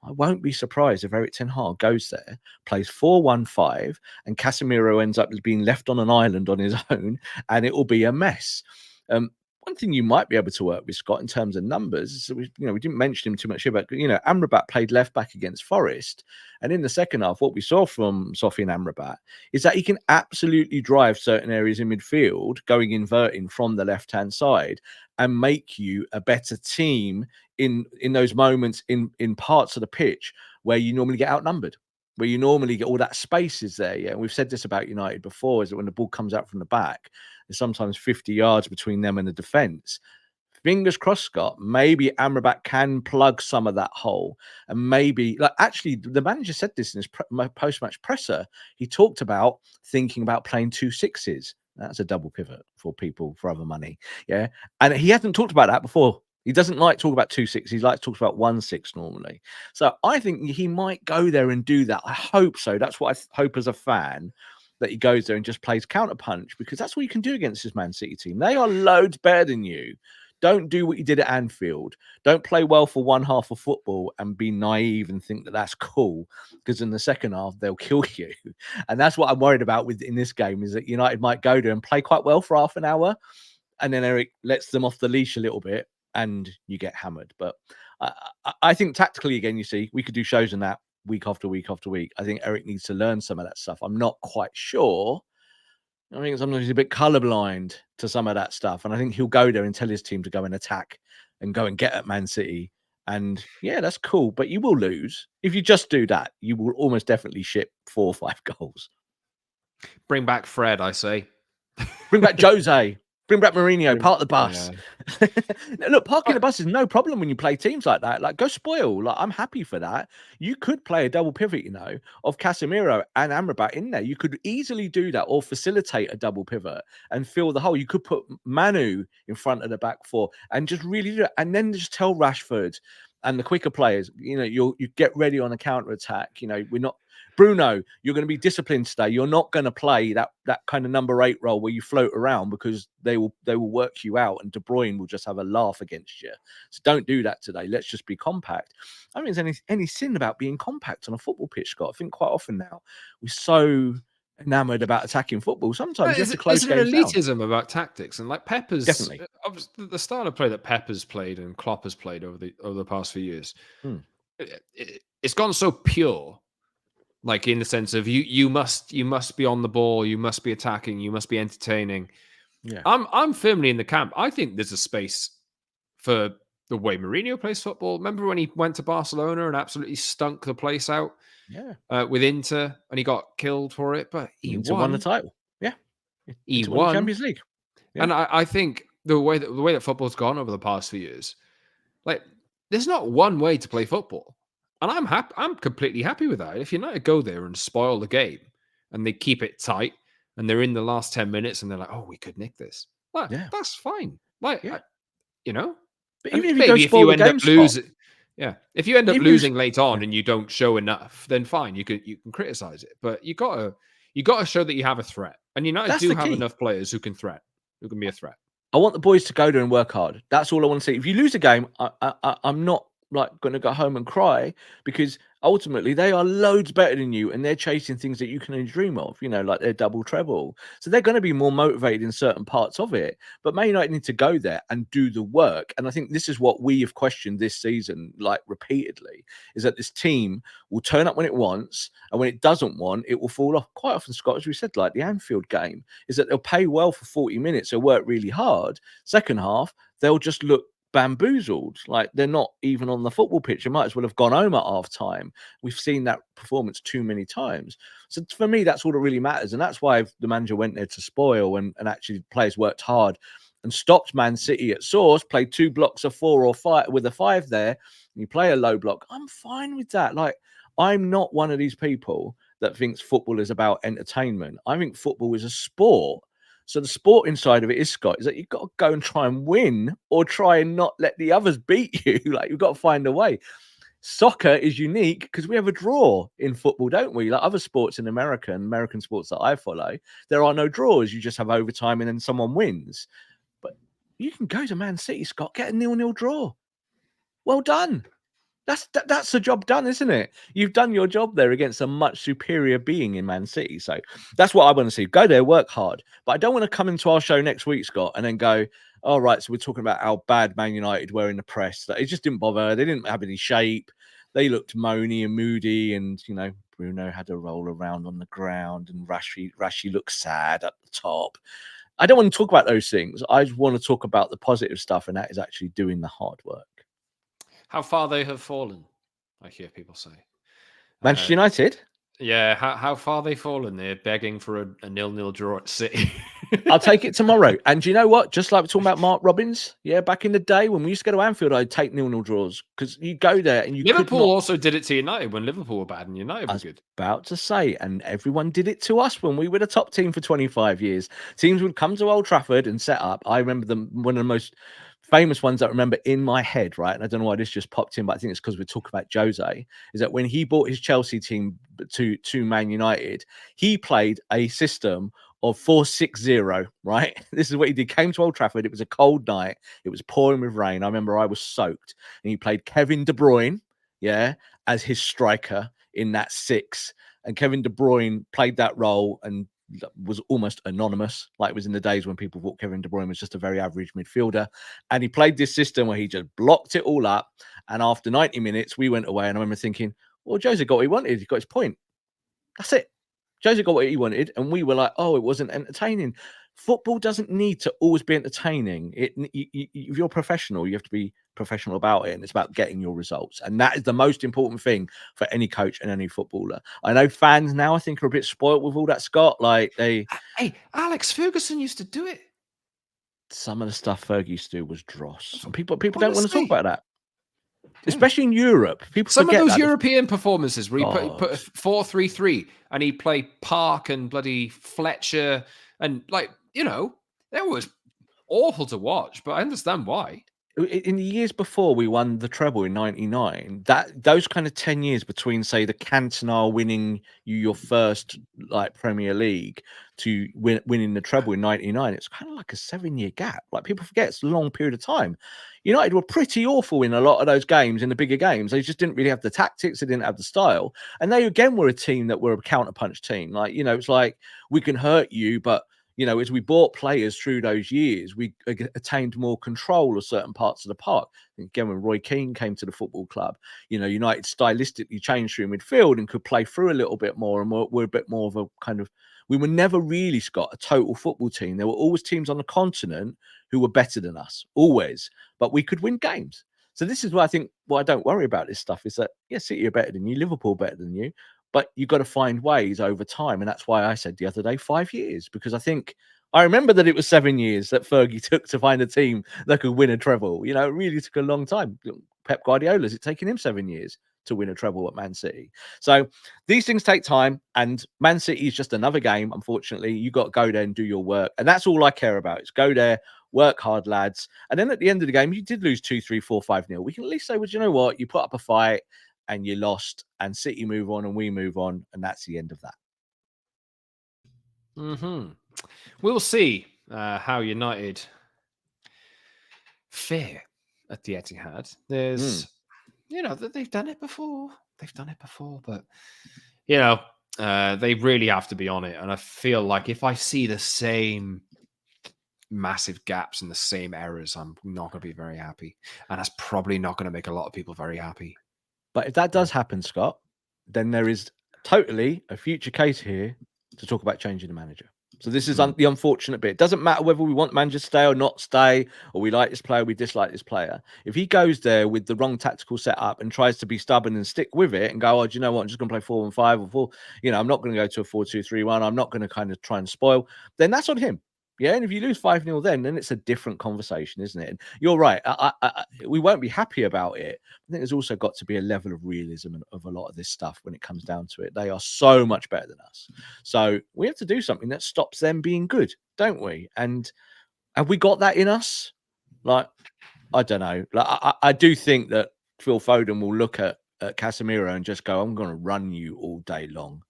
I won't be surprised if Erik ten Hag goes there, plays 4-1-5, and Casemiro ends up being left on an island on his own, and it will be a mess. One thing you might be able to work with, Scott, in terms of numbers, is we didn't mention him too much here, but Amrabat played left back against Forest, and in the second half, what we saw from Sofyan Amrabat is that he can absolutely drive certain areas in midfield, inverting from the left hand side, and make you a better team in those moments in parts of the pitch where you normally get outnumbered, where you normally get all that space is there. Yeah, and we've said this about United before, is that when the ball comes out from the back, there's sometimes 50 yards between them and the defence. Fingers crossed, Scott, maybe Amrabat can plug some of that hole. And maybe, actually, the manager said this in his post-match presser. He talked about thinking about playing 2 6s. That's a double pivot for people for other money. Yeah. And he hasn't talked about that before. He doesn't like talk about 2 6. He likes to talk about 1 6 normally. So I think he might go there and do that. I hope so. That's what I hope as a fan, that he goes there and just plays counterpunch, because that's what you can do against this Man City team. They are loads better than you. Don't do what you did at Anfield. Don't play well for one half of football and be naive and think that that's cool, because in the second half, they'll kill you. And that's what I'm worried about in this game, is that United might go there and play quite well for half an hour, and then Eric lets them off the leash a little bit and you get hammered. But I think tactically, again, we could do shows on that week after week after week. I think Eric needs to learn some of that stuff. I'm not quite sure. I think sometimes he's a bit colorblind to some of that stuff. And I think he'll go there and tell his team to go and attack and go and get at Man City. And yeah, that's cool. But you will lose. If you just do that, you will almost definitely ship 4 or 5 goals. Bring back Fred, I say. Bring back Jose. Bring back Mourinho, park the bus. Yeah. Look, parking the bus is no problem when you play teams like that. Like, go spoil. Like, I'm happy for that. You could play a double pivot, of Casemiro and Amrabat in there. You could easily do that, or facilitate a double pivot and fill the hole. You could put Manu in front of the back 4 and just really do it. And then just tell Rashford and the quicker players, you get ready on a counter attack. We're not. Bruno, you're going to be disciplined today. You're not going to play that kind of number 8 role where you float around, because they will work you out, and De Bruyne will just have a laugh against you. So don't do that today. Let's just be compact. I don't think there's any sin about being compact on a football pitch, Scott. I think quite often now we're so enamored about attacking football. Sometimes you have to close games down. There's an elitism about tactics, and like Pepper's definitely the style of play that Pepper's played and Klopp has played over the past few years. It's gone so pure. Like, in the sense of you must be on the ball, you must be attacking, you must be entertaining. Yeah, I'm firmly in the camp. I think there's a space for the way Mourinho plays football. Remember when he went to Barcelona and absolutely stunk the place out? Yeah, with Inter, and he got killed for it, but he won the title. Yeah, he won the Champions League. Yeah. And I think the way that football's gone over the past few years, like, there's not one way to play football. And I'm happy. I'm completely happy with that. If United go there and spoil the game, and they keep it tight, and they're in the last 10 minutes, and they're like, "Oh, we could nick this," well, that's fine. Like, But even if you end up losing, if you end up losing late on and you don't show enough, then fine, you can criticize it. But you gotta show that you have a threat, and United do have enough players who can be a threat. I want the boys to go there and work hard. That's all I want to see. If you lose a game, I'm not going to go home and cry, because ultimately they are loads better than you, and they're chasing things that you can only dream of, like their double treble. So they're going to be more motivated in certain parts of it. But Man United need to go there and do the work. And I think this is what we have questioned this season, repeatedly, is that this team will turn up when it wants, and when it doesn't want, it will fall off. Quite often, Scott, as we said, like the Anfield game, is that they'll pay well for 40 minutes, they'll work really hard. Second half, they'll just look bamboozled. Like, they're not even on the football pitch. They might as well have gone home at half time. We've seen that performance too many times. So for me, that's all that really matters. And that's why the manager went there to spoil, and actually players worked hard and stopped Man City at source, played 2 blocks of 4 or 5 with a 5 there, and you play a low block. I'm fine with that. Like, I'm not one of these people that thinks football is about entertainment. I think football is a sport. So the sporting side of it is, Scott, is that you've got to go and try and win, or try and not let the others beat you. Like, you've got to find a way. Soccer is unique because we have a draw in football, don't we? Like other sports in America and American sports that I follow, there are no draws. You just have overtime and then someone wins. But you can go to Man City, Scott, get a 0-0 draw. Well done. That's the job done, isn't it? You've done your job there against a much superior being in Man City. So that's what I want to see. Go there, work hard. But I don't want to come into our show next week, Scott, and then go, all right, so we're talking about how bad Man United were in the press. That it just didn't bother. They didn't have any shape. They looked moany and moody, and Bruno had to roll around on the ground, and Rashi looked sad at the top. I don't want to talk about those things. I just want to talk about the positive stuff, and that is actually doing the hard work. How far they have fallen, I hear people say. Manchester United? Yeah, how far they've fallen. They're begging for a 0-0 draw at City. I'll take it tomorrow. And you know what? Just like we're talking about Mark Robbins, back in the day when we used to go to Anfield, I'd take 0-0 draws because you go there and you Liverpool also did it to United when Liverpool were bad and United were good. About to say, and everyone did it to us when we were the top team for 25 years. Teams would come to Old Trafford and set up. I remember one of the most famous ones I remember in my head, right? And I don't know why this just popped in, but I think it's because we're talking about Jose, is that when he bought his Chelsea team to Man United, he played a system of 4-6-0, right? This is what he did. Came to Old Trafford. It was a cold night. It was pouring with rain. I remember I was soaked. And he played Kevin De Bruyne, as his striker in that 6. And Kevin De Bruyne played that role and was almost anonymous. Like it was in the days when people thought Kevin De Bruyne was just a very average midfielder. And he played this system where he just blocked it all up. And after 90 minutes, we went away. And I remember thinking, well, Jose got what he wanted. He got his point. That's it. Jose got what he wanted. And we were like, oh, it wasn't entertaining. Football doesn't need to always be entertaining. If you're professional, you have to be professional about it, and it's about getting your results. And that is the most important thing for any coach and any footballer. I know fans now, I think, are a bit spoiled with all that, Scott. Like hey, Alex Ferguson used to do it. Some of the stuff Fergie used to do was dross. And people don't want to talk about that. Especially in Europe. People some forget of those that. European performances where he put a 4-3-3 and he played Park and bloody Fletcher and that was awful to watch, but I understand why. In the years before we won the treble in '99, those kind of 10 years between, say, the Cantona winning your first Premier League to winning the treble in '99, it's kind of like a 7-year gap. Like people forget it's a long period of time. United were pretty awful in a lot of those games, in the bigger games. They just didn't really have the tactics. They didn't have the style. And they, again, were a team that were a counterpunch team. It's like, we can hurt you, but as we bought players through those years, we attained more control of certain parts of the park. Again, when Roy Keane came to the football club, United stylistically changed through midfield and could play through a little bit more, and we're a bit more of a kind of. We were never really, Scott, a total football team. There were always teams on the continent who were better than us, always, but we could win games. So this is why I think, I don't worry about this stuff, is that, City are better than you, Liverpool better than you, but you've got to find ways over time. And that's why I said the other day, 5 years, because I remember that it was 7 years that Fergie took to find a team that could win a treble. It really took a long time. Pep Guardiola's, it's taken him 7 years to win a treble at Man City. So these things take time, and Man City is just another game. Unfortunately, you got to go there and do your work. And that's all I care about. Is go there, work hard, lads. And then at the end of the game, you did lose 2-3, 4-5-0. We can at least say, well, you know what? You put up a fight and you lost, and City move on and we move on. And that's the end of that. We'll see how United fare at the Etihad. There's, they've done it before. But, they really have to be on it. And I feel like if I see the same massive gaps and the same errors, I'm not going to be very happy. And that's probably not going to make a lot of people very happy. But if that does happen, Scott, then there is totally a future case here to talk about changing the manager. So this is the unfortunate bit. It doesn't matter whether we want Manchester to stay or not stay, or we like this player, we dislike this player. If he goes there with the wrong tactical setup and tries to be stubborn and stick with it and go, oh, do you know what? I'm just going to play 4-1-5 or 4. I'm not going to go to a 4-2-3-1. I'm not going to kind of try and spoil. Then that's on him. Yeah, and if you lose 5-0 then it's a different conversation, isn't it? And you're right. We won't be happy about it. I think there's also got to be a level of realism of a lot of this stuff when it comes down to it. They are so much better than us. So we have to do something that stops them being good, don't we? And have we got that in us? Like, I don't know. Like, I do think that Phil Foden will look at Casemiro and just go, I'm going to run you all day long.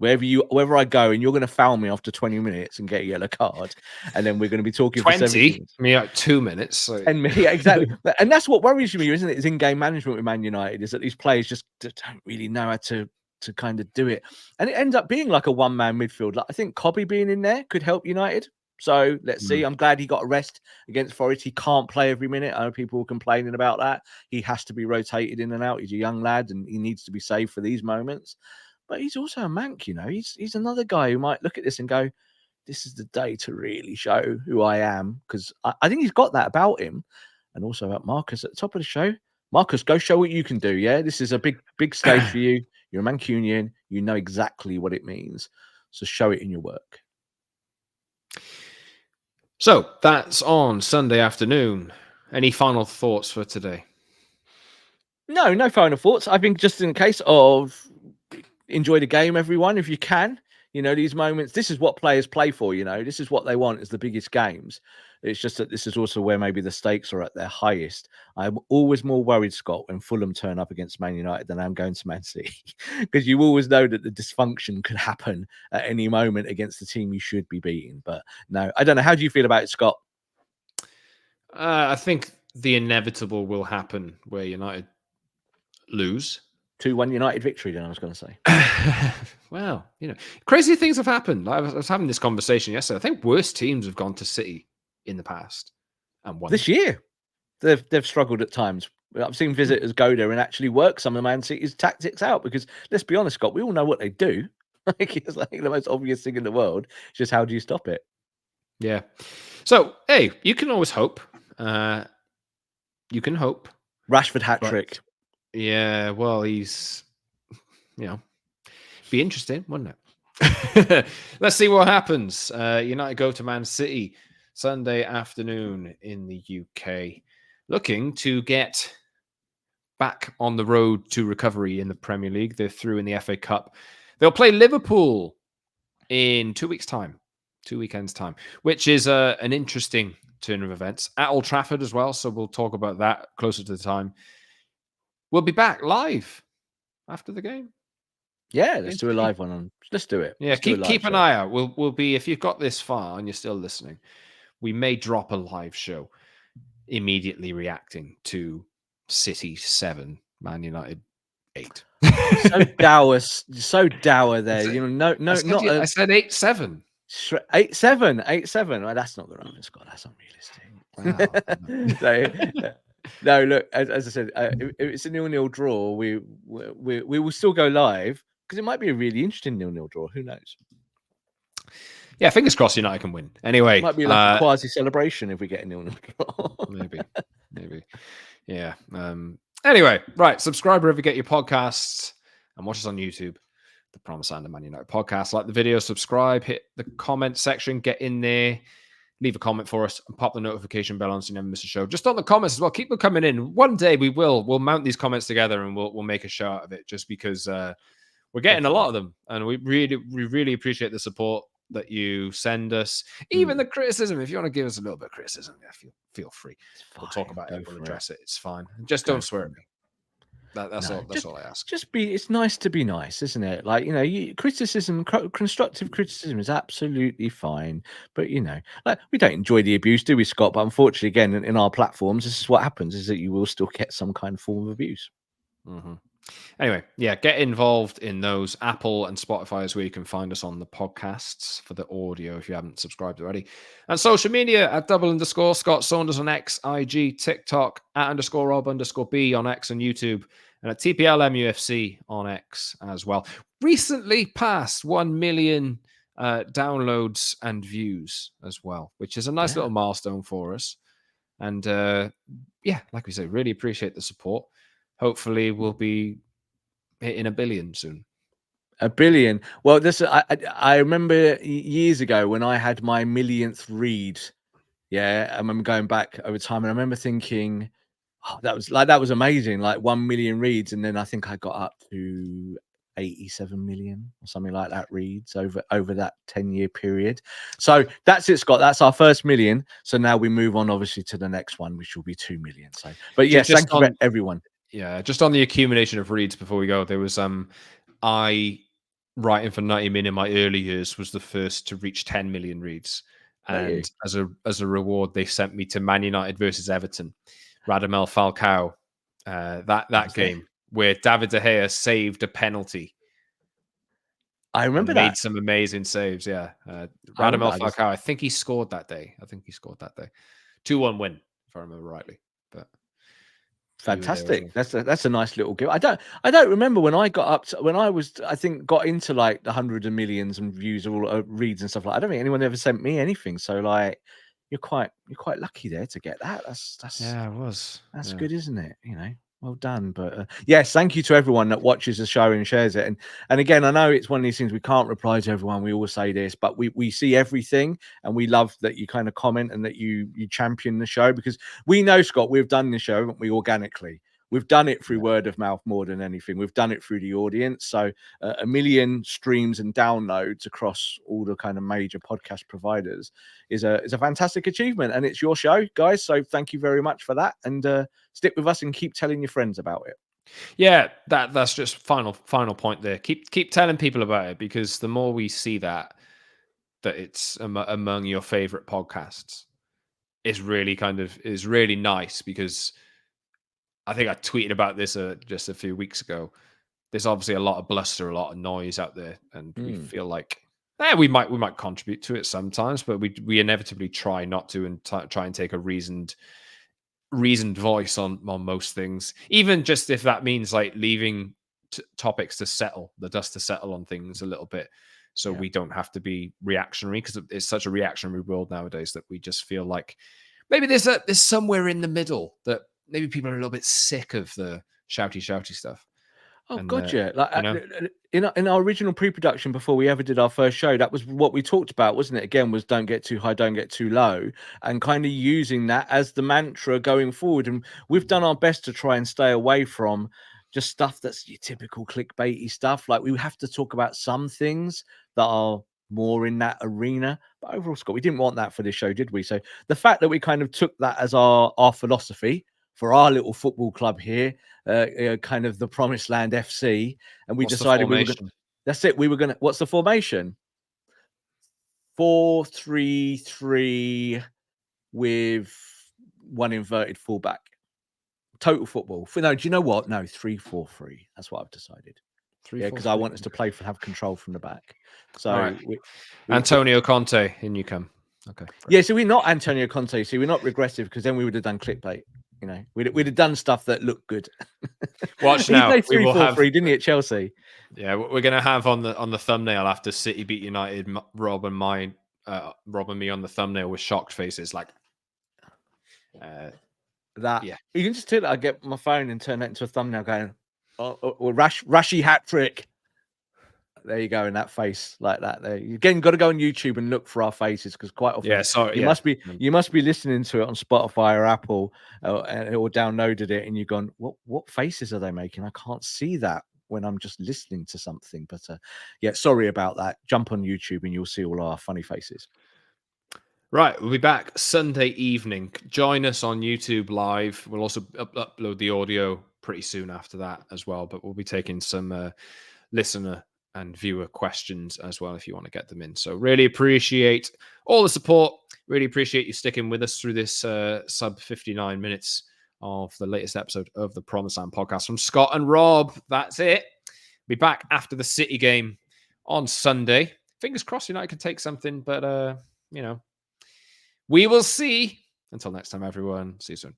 Wherever I go, and you're going to foul me after 20 minutes and get a yellow card, and then we're going to be talking 20, for 70 minutes. Me like 2 minutes. So. And me, yeah, exactly. And that's what worries me, isn't it? Is in-game management with Man United, is that these players just don't really know how to kind of do it. And it ends up being like a one-man midfield. Like, I think Cobby being in there could help United. So let's see. I'm glad he got a rest against Forest. He can't play every minute. I know people were complaining about that. He has to be rotated in and out. He's a young lad and he needs to be saved for these moments. But he's also a mank, He's another guy who might look at this and go, this is the day to really show who I am. Because I think he's got that about him. And also about Marcus at the top of the show. Marcus, go show what you can do, yeah? This is a big stage for you. You're a Mancunian. You know exactly what it means. So show it in your work. So that's on Sunday afternoon. Any final thoughts for today? No final thoughts. I think just in case of enjoy the game, everyone, if you can. These moments, this is what players play for, this is what they want is the biggest games. It's just that this is also where maybe the stakes are at their highest. I'm always more worried, Scott, when Fulham turn up against Man United than I'm going to Man City, because you always know that the dysfunction could happen at any moment against the team you should be beating. But no, I don't know. How do you feel about it, Scott? I think the inevitable will happen where United lose. 2-1 United victory, then I was going to say. Well, crazy things have happened. I was having this conversation yesterday. I think worse teams have gone to City in the past and won. This year, they've struggled at times. I've seen visitors go there and actually work some of Man City's tactics out because, let's be honest, Scott, we all know what they do. It's like the most obvious thing in the world. It's just how do you stop it? Yeah. So, hey, you can always hope. You can hope. Rashford hat-trick. Yeah, well, he's, be interesting, wouldn't it? Let's see what happens. United go to Man City Sunday afternoon in the UK, looking to get back on the road to recovery in the Premier League. They're through in the FA Cup. They'll play Liverpool in 2 weeks' time, 2 weekends' time, which is an interesting turn of events at Old Trafford as well. So we'll talk about that closer to the time. We'll be back live after the game. Yeah, let's do a live one on. Let's do it. Yeah, keep an eye out. We'll be, if you've got this far and you're still listening, we may drop a live show immediately reacting to City 7, Man United 8. so dour there. I said 8-7. 8-7. Well, that's not the right one, Scott. That's unrealistic. Wow. No, look, as I said, if it's a 0-0 draw, we will still go live because it might be a really interesting 0-0 draw. Who knows? Yeah, fingers crossed United can win. Anyway, it might be like a quasi celebration if we get a 0-0 draw. maybe. Yeah. Anyway, right. Subscribe wherever you get your podcasts and watch us on YouTube. The Promised Land of Man United podcast. Like the video, subscribe, hit the comment section, get in there, leave a comment for us, and pop the notification bell on so you never miss a show. Just on the comments as well. Keep them coming in. One day we'll mount these comments together and we'll make a show out of it. Just because we're getting a lot of them, and we really appreciate the support that you send us. Even the criticism. If you want to give us a little bit of criticism, feel free. We'll talk about it. We'll address it. It's fine. Just don't swear at me. That's all I ask. It's nice to be nice, isn't it? Like, criticism, constructive criticism is absolutely fine. But, like, we don't enjoy the abuse, do we, Scott? But unfortunately, again, in our platforms, this is what happens, is that you will still get some kind of form of abuse. Mm-hmm. Anyway, yeah, get involved in those. Apple and Spotify is where you can find us on the podcasts for the audio if you haven't subscribed already. And social media at _, Scott Saunders on X, IG, TikTok, at _Rob_B on X and YouTube, and at TPLMUFC on X as well. Recently passed 1 million downloads and views as well, which is a nice little milestone for us. And yeah, like we say, really appreciate the support. Hopefully, we'll be hitting 1 billion soon. 1 billion. Well, this I remember years ago when I had my millionth read. Yeah, I remember going back over time, and I remember thinking, "Oh, that was amazing!" Like 1 million reads, and then I think I got up to 87 million or something like that reads over that 10-year period. So that's it, Scott. That's our first million. So now we move on, obviously, to the next one, which will be 2 million. So, but yes, thank you, everyone. Yeah, just on the accumulation of reads before we go, there was I writing for 90 Min in my early years was the first to reach 10 million reads. And as a reward, they sent me to Man United versus Everton, Radamel Falcao, that game where David De Gea saved a penalty. I remember made some amazing saves. Yeah, Radamel Falcao. I think he scored that day. 2-1 win, if I remember rightly. But fantastic. That's a nice little gift. I don't remember when I got up to, when I was, I think, got into like the hundreds of millions and views, all reads and stuff like that. I don't think anyone ever sent me anything. So like, you're quite lucky there to get that. That's good, isn't it? You know, well done. But yes, thank you to everyone that watches the show and shares it. And again, I know it's one of these things we can't reply to everyone. We always say this, but we see everything, and we love that you kind of comment and that you champion the show, because we know, Scott, we've done the show, haven't we, organically. We've done it through word of mouth more than anything. We've done it through the audience. So 1 million streams and downloads across all the kind of major podcast providers is a fantastic achievement. And it's your show, guys. So thank you very much for that. And stick with us and keep telling your friends about it. Yeah, that's just final point there. Keep telling people about it, because the more we see that it's among your favorite podcasts, is really nice, because I think I tweeted about this just a few weeks ago. There's obviously a lot of bluster, a lot of noise out there, and we feel like we might contribute to it sometimes, but we inevitably try not to, and try and take a reasoned voice on most things, even just if that means like leaving topics to settle, the dust to settle on things a little bit, so we don't have to be reactionary, because it's such a reactionary world nowadays that we just feel like maybe there's somewhere in the middle that maybe people are a little bit sick of the shouty stuff. Oh, gotcha. Like, in our original pre-production, before we ever did our first show, that was what we talked about, wasn't it? Again, was don't get too high, don't get too low, and kind of using that as the mantra going forward. And we've done our best to try and stay away from just stuff that's your typical clickbaity stuff. Like, we have to talk about some things that are more in that arena. But overall, Scott, we didn't want that for this show, did we? So the fact that we kind of took that as our philosophy for our little football club here, kind of the Promised Land FC, and we decided we were going. That's it. We were going to. What's the formation? 4-3-3 with one inverted fullback. Total football. No, do you know what? No, 3-4-3. That's what I've decided. Because I want us to have control from the back. So right. Antonio Conte, in you come. Okay. Great. Yeah, so we're not Antonio Conte. So we're not regressive, because then we would have done clickbait. You know, we'd have done stuff that looked good. Watch now. He played 3-4-3, didn't he, at Chelsea? Yeah, we're gonna have on the thumbnail after City beat United, Rob and me on the thumbnail with shocked faces, like that. Yeah, you can just tell that I get my phone and turn that into a thumbnail, going, Rashy hat trick. There you go, in that face like that. There, again, got to go on YouTube and look for our faces, because quite often, you must be listening to it on Spotify or Apple, or downloaded it, and you've gone, what faces are they making? I can't see that when I'm just listening to something. But yeah, sorry about that. Jump on YouTube and you'll see all our funny faces. Right, we'll be back Sunday evening. Join us on YouTube Live. We'll also upload the audio pretty soon after that as well. But we'll be taking some listener and viewer questions as well, if you want to get them in. So really appreciate all the support. Really appreciate you sticking with us through this sub 59 minutes of the latest episode of the Promised Land podcast from Scott and Rob. That's it. Be back after the City game on Sunday. Fingers crossed United can take something, but we will see. Until next time, everyone. See you soon.